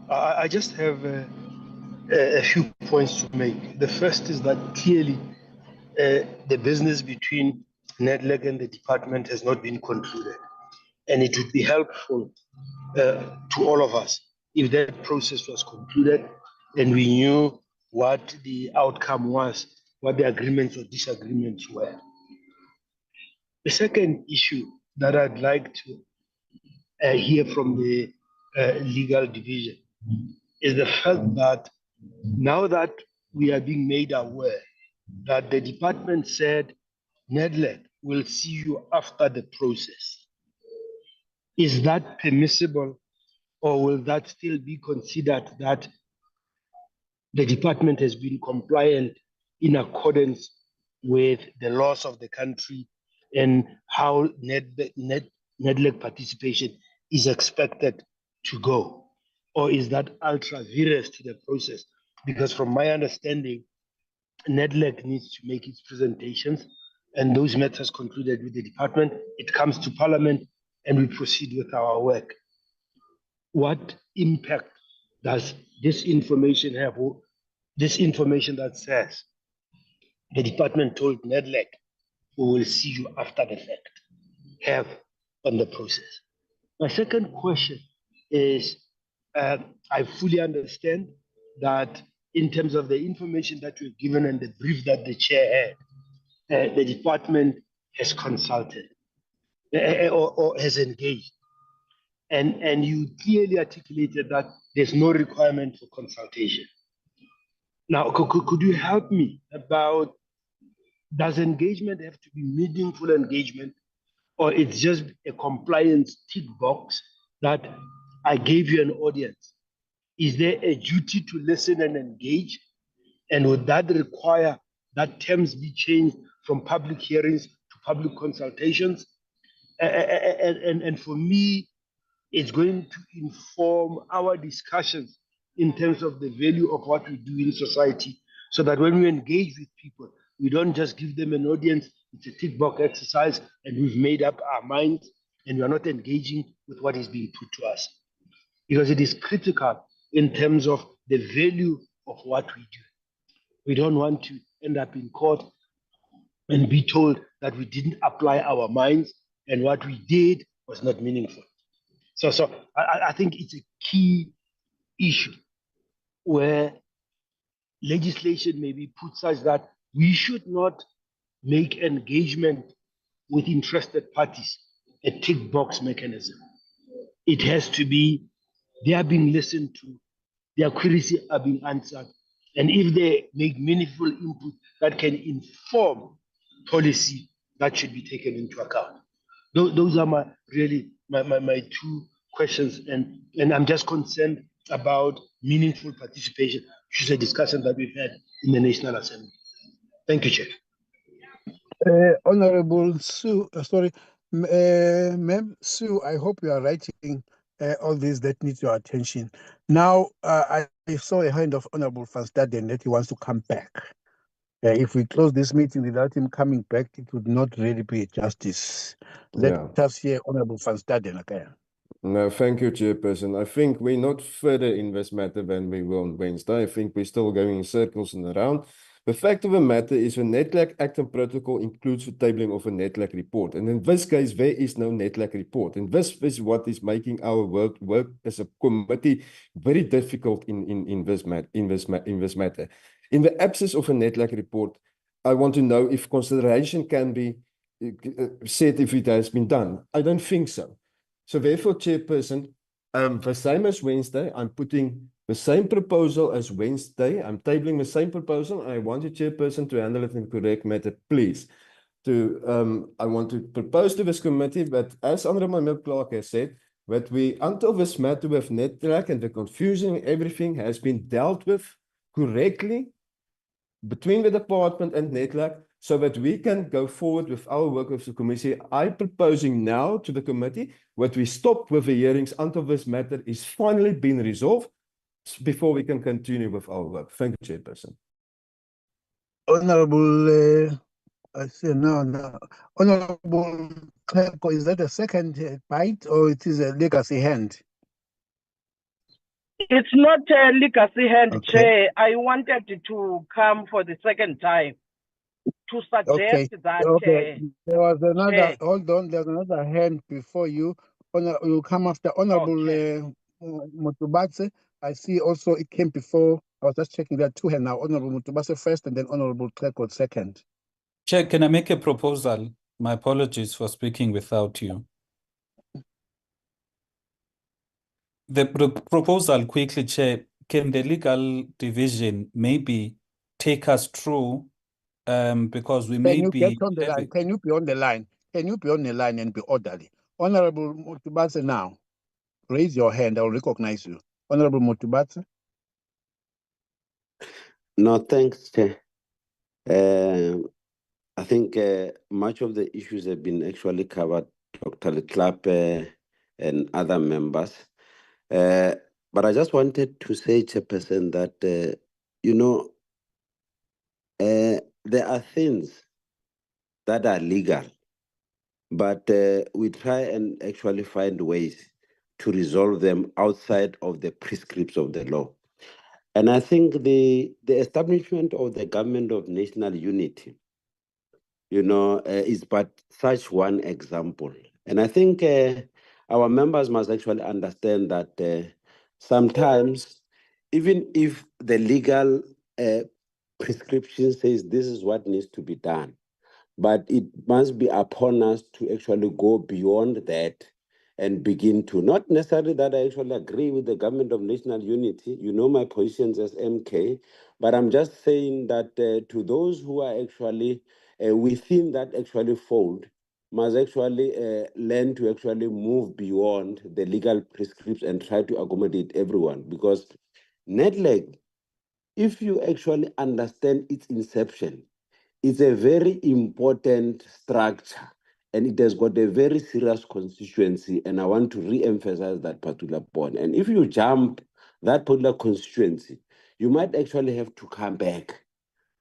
I just have a few points to make. The first is that clearly the business between NEDLAC and the department has not been concluded. And it would be helpful to all of us if that process was concluded and we knew what the outcome was, what the agreements or disagreements were. The second issue that I'd like to hear from the legal division is the fact that now that we are being made aware that the department said NEDLAC will see you after the process, is that permissible, or will that still be considered that the department has been compliant in accordance with the laws of the country and how NEDLAC participation is expected to go? Or is that ultra vires to the process? Because from my understanding, NEDLAC needs to make its presentations, and those matters concluded with the department. It comes to Parliament, and we proceed with our work. What impact does this information have? This information that says the department told NEDLAC, we will see you after the fact, have on the process? My second question is, I fully understand that in terms of the information that we're given and the brief that the chair had, the department has consulted or has engaged. And you clearly articulated that there's no requirement for consultation. Now, could you help me about, does engagement have to be meaningful engagement, or it's just a compliance tick box that I gave you an audience? Is there a duty to listen and engage? And would that require that terms be changed from public hearings to public consultations? And for me, it's going to inform our discussions in terms of the value of what we do in society, so that when we engage with people, we don't just give them an audience, it's a tick box exercise, and we've made up our minds, and we are not engaging with what is being put to us. Because it is critical in terms of the value of what we do. We don't want to end up in court and be told that we didn't apply our minds and what we did was not meaningful. So I think it's a key issue where legislation may be put such that we should not make engagement with interested parties a tick box mechanism. It has to be, they are being listened to, their queries are being answered, and if they make meaningful input that can inform policy, that should be taken into account. Those are my two questions, and I'm just concerned about meaningful participation, which is a discussion that we've had in the National Assembly. Thank you, Chair. Honorable Sue, Ma'am Sue, I hope you are writing all these that need your attention. Now, I saw a hand of Honorable Van Staden that he wants to come back. If we close this meeting without him coming back, it would not really be justice. Let Yeah. us hear Honorable Van Staden again. No, thank you, Chairperson. I think we're not further in this matter than we were on Wednesday. I think we're still going in circles and around. The fact of the matter is the NETLAC Act and Protocol includes the tabling of a NETLAC report. And in this case, there is no NETLAC report. And this is what is making our work as a committee very difficult in this matter. In the absence of a NETLAC report, I want to know if consideration can be said if it has been done. I don't think so. So therefore, Chairperson, the same as Wednesday, I'm putting the same proposal as Wednesday. I'm tabling the same proposal. I want the Chairperson to handle it in the correct manner, please. I want to propose to this committee that, as Honourable Member Clark has said, that we, until this matter with NETLAC and the confusion, everything has been dealt with correctly between the department and NETLAC, so that we can go forward with our work with the committee. I'm proposing now to the committee that we stop with the hearings until this matter is finally been resolved before we can continue with our work. Thank you, Chairperson. Honorable, I say no. Honorable Clerk, is that a second bite or it is a legacy hand? It's not a legacy hand, Okay. Chair. I wanted to come for the second time to Okay. suggest that. Okay. There was another. Chair. Hold on. There's another hand before you. You come after Honorable Mutubatse. I see also it came before. I was just checking. There are two hands now. Honorable Mutubatse first, and then Honorable Clerk second. Chair, can I make a proposal? My apologies for speaking without you. The proposal quickly, Chair, can the legal division maybe take us through, because we may Can you be get on the line? Can you be on the line? Can you be on the line and be orderly? Honorable Mutubatse now. Raise your hand. I'll recognize you. Honorable Mutubatse. No, thanks, Chair. I think much of the issues have been actually covered, Dr. Clapp and other members. But I just wanted to say, Chairperson, that, there are things that are legal, but we try and actually find ways to resolve them outside of the prescripts of the law. And I think the establishment of the Government of National Unity, is but such one example. And I think our members must actually understand that sometimes, even if the legal prescription says this is what needs to be done, but it must be upon us to actually go beyond that and begin to, not necessarily that I actually agree with the Government of National Unity, my positions as MK, but I'm just saying that to those who are actually within that actually fold, must actually learn to actually move beyond the legal prescriptions and try to accommodate everyone. Because NETLAC, if you actually understand its inception, it's a very important structure and it has got a very serious constituency, and I want to re-emphasize that particular point. And if you jump that particular constituency, you might actually have to come back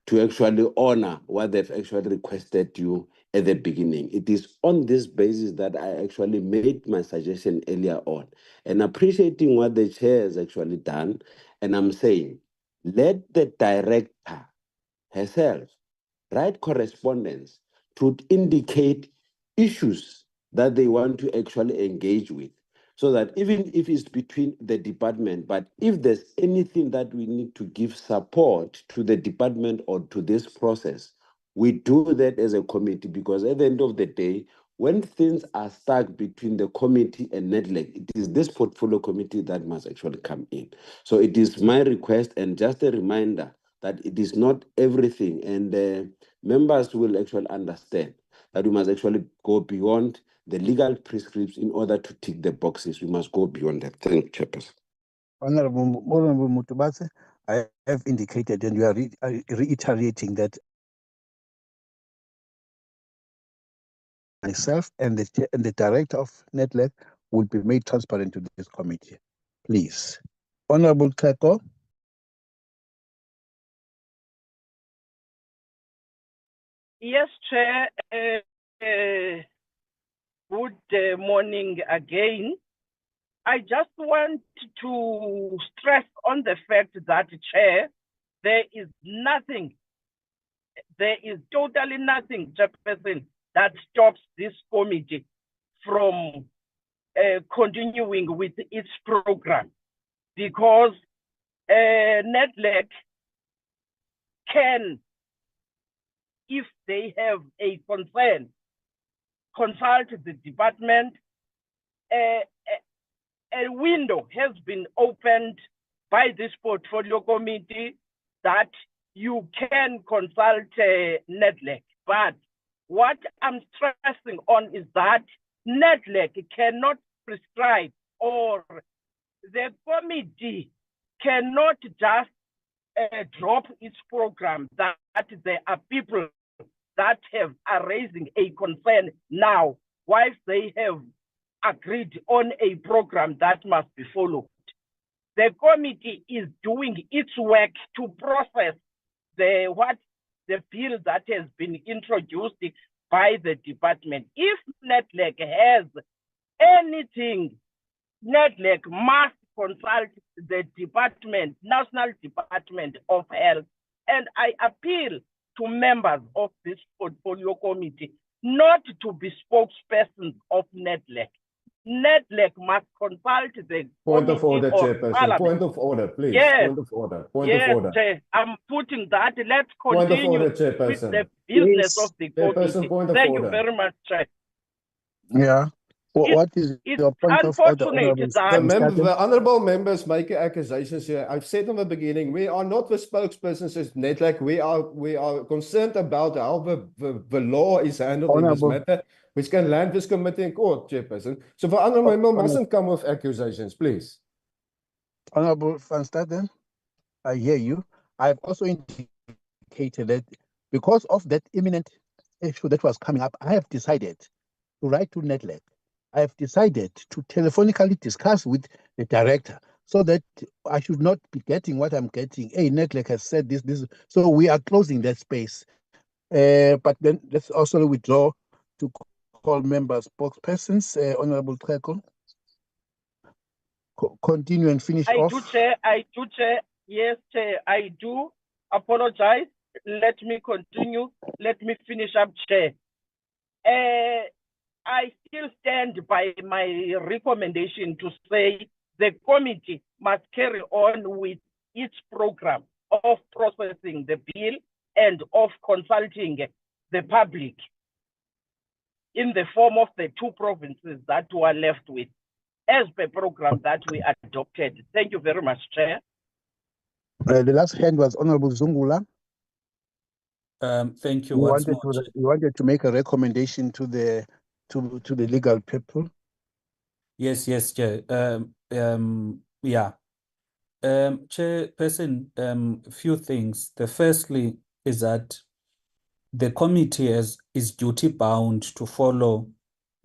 to actually honor what they've actually requested you at the beginning. It is on this basis that I actually made my suggestion earlier on, and appreciating what the chair has actually done. And I'm saying, let the director herself write correspondence to indicate issues that they want to actually engage with, so that even if it's between the department, but if there's anything that we need to give support to the department or to this process, we do that as a committee. Because at the end of the day, when things are stuck between the committee and NETLAC, it is this portfolio committee that must actually come in. So it is my request, and just a reminder that it is not everything, and members will actually understand that we must actually go beyond the legal prescripts in order to tick the boxes. We must go beyond that. Thank you, Chairperson. Honorable Mutubatse, I have indicated, and you are reiterating that myself and the director of NEDLAC will be made transparent to this committee. Please. Honorable Keko. Yes, Chair. Good morning again. I just want to stress on the fact that, Chair, there is totally nothing, Chairperson, that stops this committee from continuing with its program, because NEDLAC can, if they have a concern, consult the department. A window has been opened by this portfolio committee that you can consult NEDLAC. But what I'm stressing on is that NEDLAC cannot prescribe, or the committee cannot just drop its program, that there are people that are raising a concern now, whilst they have agreed on a program that must be followed. The committee is doing its work to process the bill that has been introduced by the department. If NEDLAC has anything, NEDLAC must consult the department, National Department of Health. And I appeal to members of this portfolio committee not to be spokespersons of NEDLAC. NEDLAC must consult the Point of order, Committee of Chairperson. Parliament. Point of order, please. Yes. Point of order. Point Yes, of order. Chair, I'm putting that. Let's Point of continue order, with Chairperson. the business Yes. of the Chairperson, committee. point of Thank order. you very much, Chair. Yeah. It- What is It's your point of order, unfortunate Honorable that The honourable members making accusations here. I've said from the beginning, we are not the spokespersons as NEDLAC. We are concerned about how the law is handled in this Honourable. matter, which can land this committee in court, Chairperson. So the honourable member mustn't come with accusations, please. Honorable Van Staden, I hear you. I've also indicated that because of that imminent issue that was coming up, I have decided to write to NEDLAC. I have decided to telephonically discuss with the director so that I should not be getting what I'm getting. Hey, NEDLAC has said this. So we are closing that space. But then let's also withdraw to call members spokespersons. Honorable Treko. Continue and finish I off. do, Chair. Yes, Chair, I do apologize. Let me continue. Let me finish up, Chair. I still stand by my recommendation to say the committee must carry on with its program of processing the bill and of consulting the public in the form of the two provinces that we are left with, as per program that we adopted. Thank you very much, Chair. The last hand was Honorable Zungula. Thank you You once wanted more. to you wanted to make a recommendation to the legal people. Yes, Chair. Yeah. Chairperson, few things. The firstly is that the committee is duty bound to follow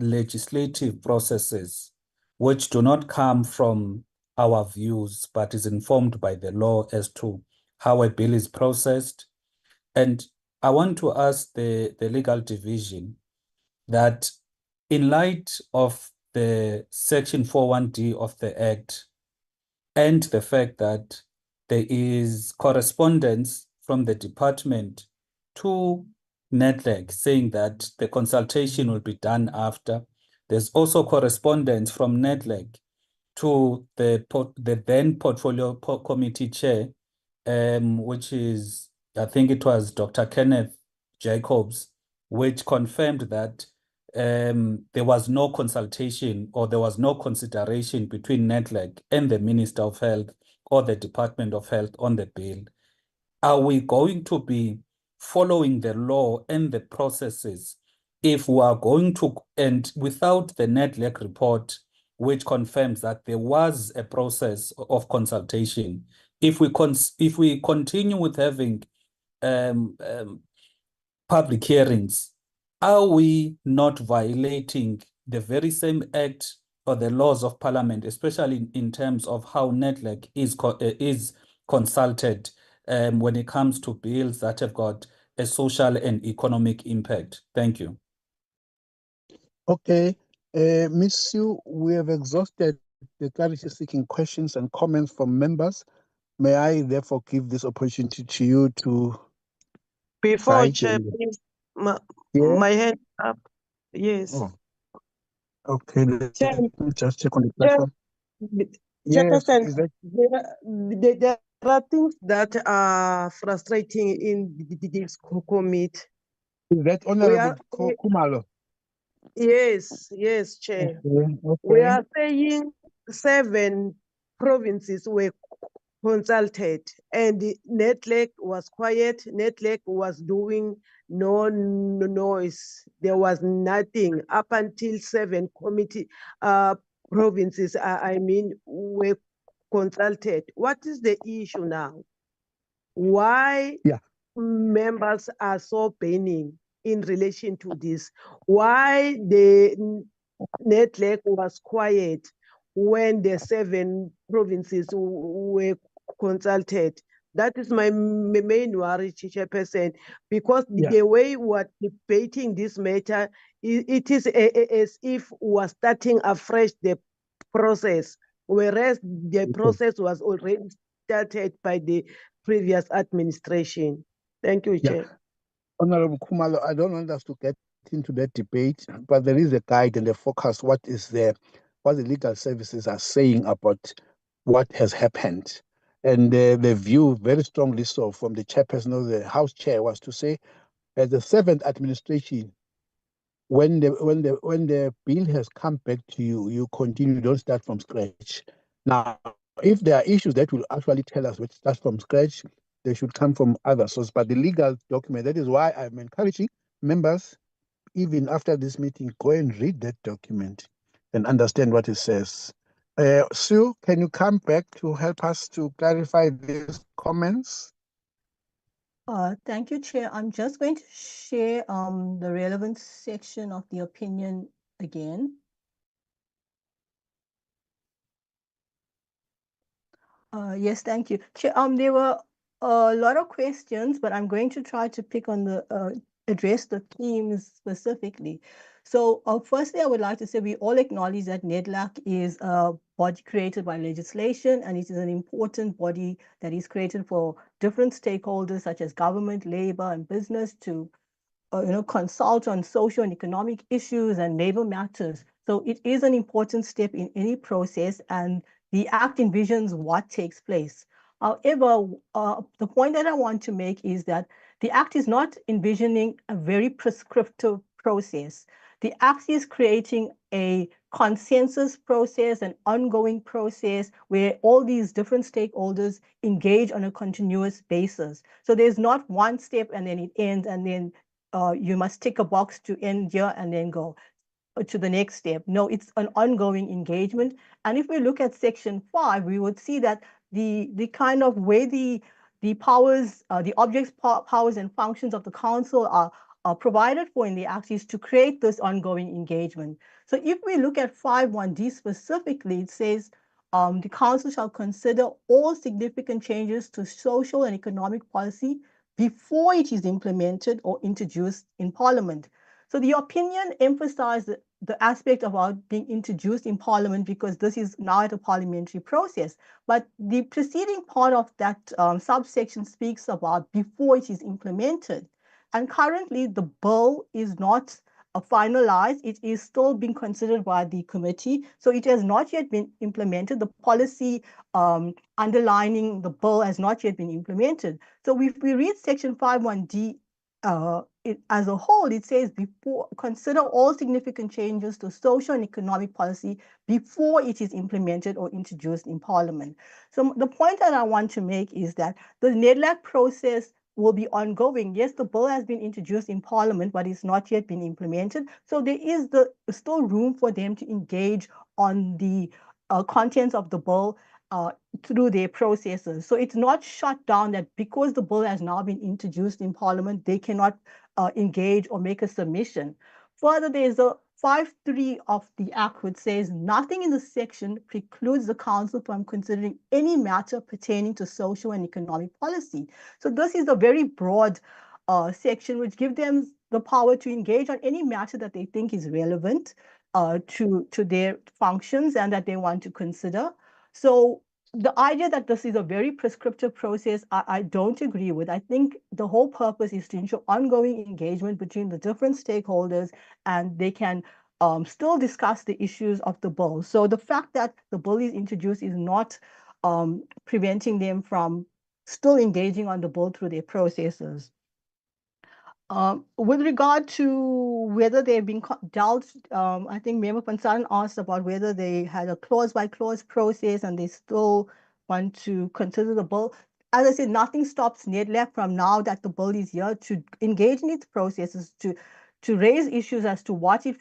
legislative processes which do not come from our views, but is informed by the law as to how a bill is processed. And I want to ask the legal division that in light of the Section 41D of the Act and the fact that there is correspondence from the department to NEDLAC saying that the consultation will be done after, there's also correspondence from NEDLAC to the then portfolio committee chair, which is, I think it was Dr. Kenneth Jacobs, which confirmed that there was no consultation or there was no consideration between NEDLAC and the Minister of Health or the Department of Health on the bill. Are we going to be following the law and the processes if we are going to, and without the NEDLAC report, which confirms that there was a process of consultation, if we continue with having public hearings are we not violating the very same act or the laws of parliament, especially in terms of how NEDLAC is consulted when it comes to bills that have got a social and economic impact? Thank you. Okay, Ms. Sue, we have exhausted the clarity-seeking questions and comments from members. May I therefore give this opportunity to you to Before guide Chair, and- please, Yeah? my hand up. Yes. Oh, okay, let Chair, me just check on the Chair, platform. Yes, Chairperson, is that there are things that are frustrating in this committee. Honorable Khumalo? Yes, Chair. Okay, We okay. are saying 7 provinces were consulted and NEDLAC was quiet. NEDLAC was doing no noise. There was nothing up until 7 provinces, were consulted. What is the issue now? Why members are so burning in relation to this? Why the NEDLAC was quiet when the 7 provinces were consulted? That is my main worry, Chairperson, because the way we're debating this matter, it is as if we're starting afresh the process, whereas the process was already started by the previous administration. Thank you, Chair. Honorable Khumalo, I don't want us to get into that debate, but there is a guide and a focus. What the legal services are saying about what has happened. And the view, very strongly so, from the chairperson of the House Chair was to say, as the 7th administration, when the bill has come back to you, you continue, don't start from scratch. Now, if there are issues that will actually tell us which start from scratch, they should come from other sources. But the legal document, that is why I'm encouraging members, even after this meeting, go and read that document and understand what it says. Sue, can you come back to help us to clarify these comments? Thank you, Chair. I'm just going to share the relevant section of the opinion again. Yes, thank you. Chair, there were a lot of questions, but I'm going to try to pick on address the themes specifically. So firstly, I would like to say we all acknowledge that NEDLAC is a body created by legislation, and it is an important body that is created for different stakeholders such as government, labor, and business to consult on social and economic issues and labor matters. So it is an important step in any process, and the Act envisions what takes place. However, the point that I want to make is that the Act is not envisioning a very prescriptive process. The Act is creating a consensus process, an ongoing process where all these different stakeholders engage on a continuous basis. So there's not one step and then it ends and then you must tick a box to end here and then go to the next step. No, it's an ongoing engagement. And if we look at Section 5, we would see that the kind of way the powers, the objects, powers, and functions of the council are provided for in the Act is to create this ongoing engagement. So if we look at 5.1d specifically, it says the council shall consider all significant changes to social and economic policy before it is implemented or introduced in Parliament. So the opinion emphasized the aspect about being introduced in Parliament because this is now at a parliamentary process. But the preceding part of that subsection speaks about before it is implemented. And currently, the bill is not finalized. It is still being considered by the committee. So it has not yet been implemented. The policy underlining the bill has not yet been implemented. So if we read Section 5.1d as a whole, it says consider all significant changes to social and economic policy before it is implemented or introduced in Parliament. So the point that I want to make is that the NEDLAC process will be ongoing. Yes, the bill has been introduced in Parliament, but it's not yet been implemented. So there is still room for them to engage on the contents of the bill through their processes. So it's not shut down that because the bill has now been introduced in Parliament, they cannot engage or make a submission. Further, there's a 5.3 of the Act which says nothing in the section precludes the council from considering any matter pertaining to social and economic policy. So this is a very broad section which gives them the power to engage on any matter that they think is relevant to their functions and that they want to consider. So the idea that this is a very prescriptive process, I don't agree with. I think the whole purpose is to ensure ongoing engagement between the different stakeholders, and they can still discuss the issues of the bill. So the fact that the bill is introduced is not preventing them from still engaging on the bill through their processes. With regard to whether they've been dealt, I think Member Pansalan asked about whether they had a clause-by-clause process and they still want to consider the bill. As I said, nothing stops NEDLAC from now that the bill is here to engage in its processes, to raise issues as to what it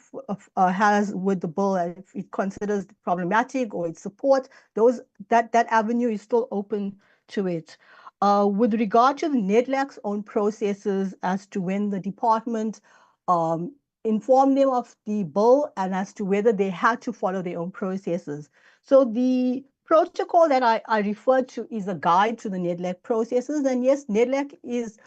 has with the bill, and if it considers problematic or its support, that avenue is still open to it. With regard to the NEDLAC's own processes as to when the department informed them of the bill and as to whether they had to follow their own processes. So the protocol that I referred to is a guide to the NEDLAC processes. And yes, NEDLAC is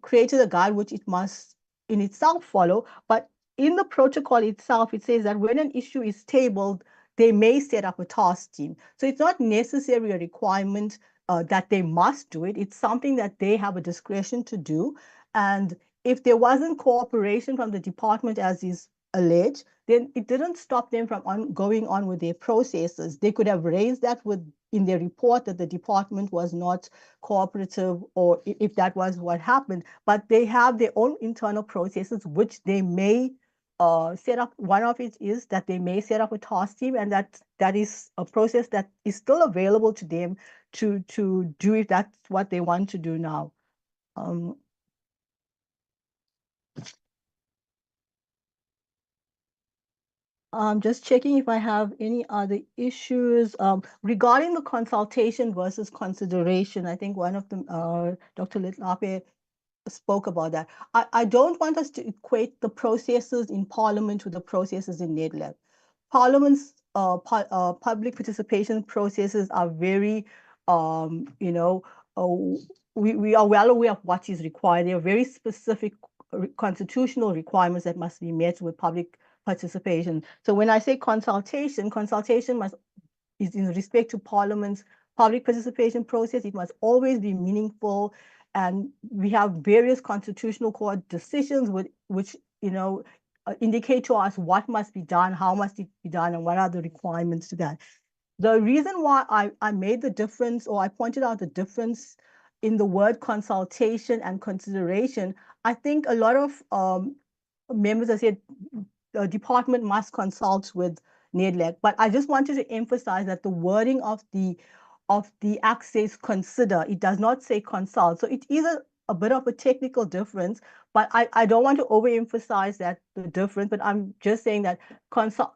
created a guide which it must in itself follow. But in the protocol itself, it says that when an issue is tabled, they may set up a task team. So it's not necessarily a requirement that they must do it. It's something that they have a discretion to do. And if there wasn't cooperation from the department as is alleged, then it didn't stop them from going on with their processes. They could have raised that in their report that the department was not cooperative, or if that was what happened, but they have their own internal processes which they may set up. One of it is that they may set up a task team, and that is a process that is still available to them to do if that's what they want to do now. I'm just checking if I have any other issues regarding the consultation versus consideration. I think one of them, Dr. Letlape spoke about that. I don't want us to equate the processes in Parliament with the processes in NEDLAC. Parliament's public participation processes are very, we are well aware of what is required. There are very specific constitutional requirements that must be met with public participation. So when I say consultation is in respect to Parliament's public participation process. It must always be meaningful. And we have various constitutional court decisions which indicate to us what must be done, how must it be done, and what are the requirements to that. The reason why I made the difference, or I pointed out the difference in the word consultation and consideration, I think a lot of members have said the department must consult with NEDLAC, but I just wanted to emphasize that the wording of the Act says consider. It does not say consult. So it is a bit of a technical difference, but I don't want to overemphasize the difference, but I'm just saying that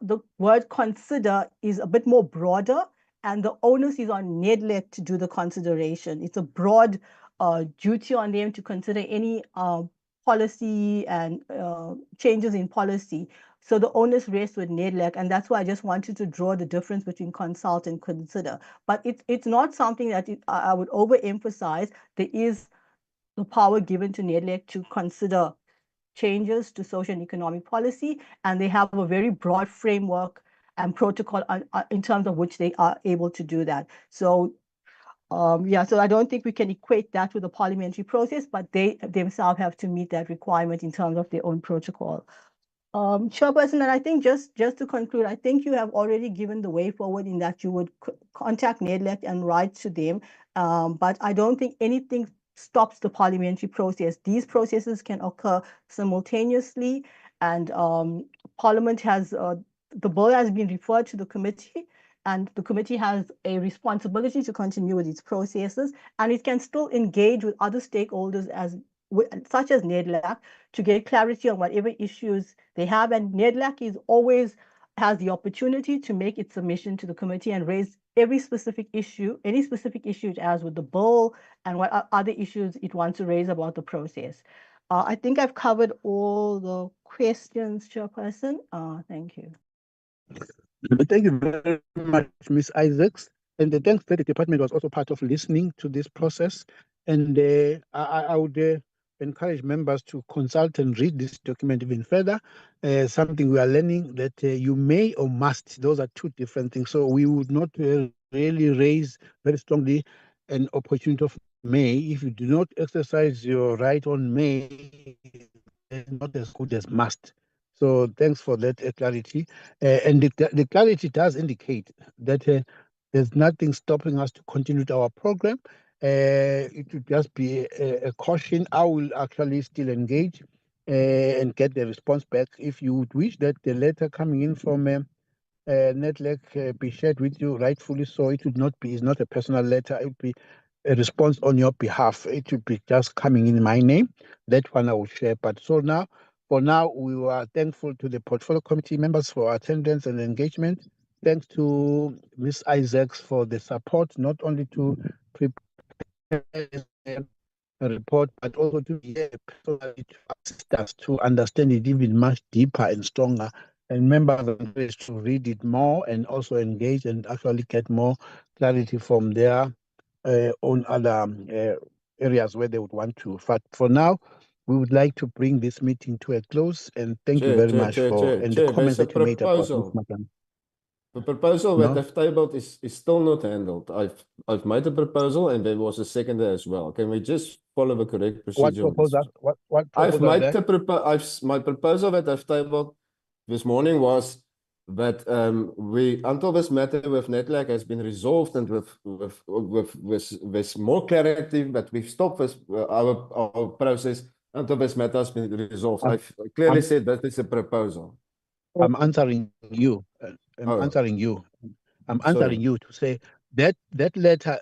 the word consider is a bit more broader, and the onus is on NEDLAC to do the consideration. It's a broad duty on them to consider any policy and changes in policy. So the onus rests with NEDLAC, and that's why I just wanted to draw the difference between consult and consider. But it's not something that I would overemphasize. There is the power given to NEDLAC to consider changes to social and economic policy, and they have a very broad framework and protocol in terms of which they are able to do that. So so I don't think we can equate that with the parliamentary process, but they themselves have to meet that requirement in terms of their own protocol. Chairperson, and I think just to conclude, I think you have already given the way forward in that you would contact NEDLAC and write to them, but I don't think anything stops the parliamentary process. These processes can occur simultaneously, and Parliament has, the bill has been referred to the committee, and the committee has a responsibility to continue with its processes, and it can still engage with other stakeholders such as NEDLAC to get clarity on whatever issues they have. And NEDLAC always has the opportunity to make its submission to the committee and raise any specific issue it has with the bill and what other issues it wants to raise about the process. I think I've covered all the questions, Chairperson. Thank you. Thank you very much, Ms. Isaacs. And thanks that the department was also part of listening to this process. And I would encourage members to consult and read this document even further. Something we are learning that you may or must, those are two different things. So we would not really raise very strongly an opportunity of may. If you do not exercise your right on may, it's not as good as must. So thanks for that clarity. And the clarity does indicate that there's nothing stopping us to continue with our program. It would just be a caution. I will actually still engage and get the response back. If you would wish that the letter coming in from NEDLAC be shared with you, rightfully so, it would not be, it's not a personal letter, it would be a response on your behalf. It would be just coming in my name. That one I will share. But so now, for now, we are thankful to the portfolio committee members for attendance and engagement. Thanks to Ms. Isaacs for the support, not only to prepare a report, but also to assist us to understand it even much deeper and stronger. And members are encouraged to read it more and also engage and actually get more clarity from their own other areas where they would want to. But for now, we would like to bring this meeting to a close, and thank you very much for and the comments that you made about this matter. The proposal that I've tabled is still not handled. I've made a proposal and there was a seconder as well. Can we just follow the correct procedure? What proposal? What I've proposal made the my proposal that I've tabled this morning was that until this matter with NEDLAC has been resolved and with more clarity that we've stopped this, our process until this matter has been resolved. I've clearly said that is a proposal. I'm answering you. I'm answering you to say that that letter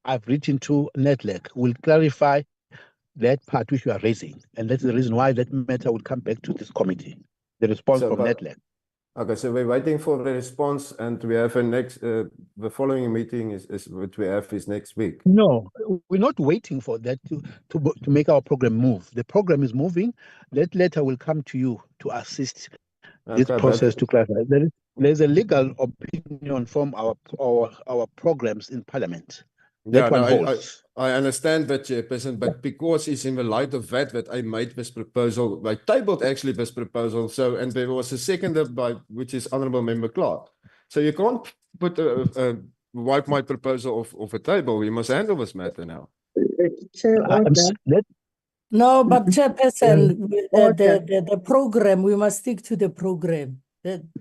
I've written to NEDLAC will clarify that part which you are raising, and that's the reason why that matter will come back to this committee. The response from NEDLAC. Okay, so we're waiting for the response, and we have a next. The following meeting is what we have is next week. No, we're not waiting for that to make our program move. The program is moving. That letter will come to you to assist this process to clarify. There's a legal opinion from our programs in Parliament. That one holds. I understand that, Chairperson, but because it's in the light of that I made this proposal, I tabled actually this proposal. So, and there was a seconder which is Honourable Member Clark. So you can't put wipe my proposal off a table. We must handle this matter now. No, but Chairperson, the program, we must stick to the program.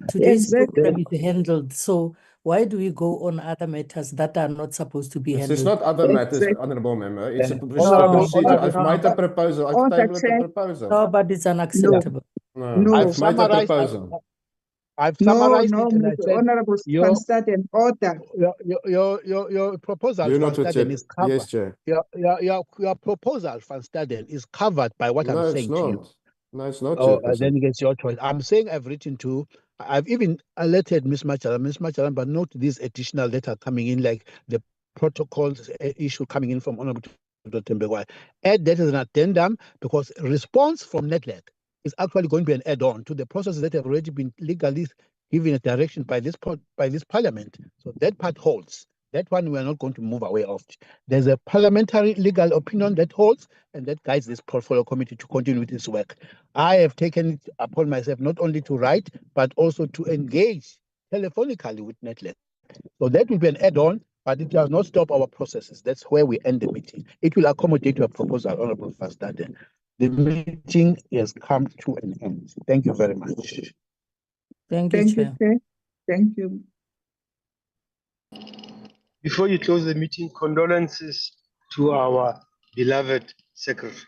Today's program is handled. So why do we go on other matters that are not supposed to be handled? It's not other matters, Honourable Member. It's a procedure. I've made a proposal. I've tabled a proposal. No, but it's unacceptable. No. I've made a proposal. I've summarized it and I said, Honourable Van Staden, order. Your proposal, Van Staden, is covered. Yes, Chair. Your proposal, Van Staden, is covered by what I'm saying to you. No, it's not. Then it's your choice. I'm saying I've even alerted Ms. Machalam, but note this additional letter coming in, like the protocols issue coming in from Honourable Tembegwa. Add that as an addendum because response from NEDLAC is actually going to be an add-on to the processes that have already been legally given a direction by this Parliament. So that part holds. That one we are not going to move away of. There's a parliamentary legal opinion that holds, and that guides this portfolio committee to continue with its work. I have taken it upon myself not only to write, but also to engage telephonically with NEDLAC. So that will be an add-on, but it does not stop our processes. That's where we end the meeting. It will accommodate your proposal, Honourable Van Staden. The meeting has come to an end. Thank you very much. Thank you, Chair. Thank you. Before you close the meeting, condolences to our beloved secretary.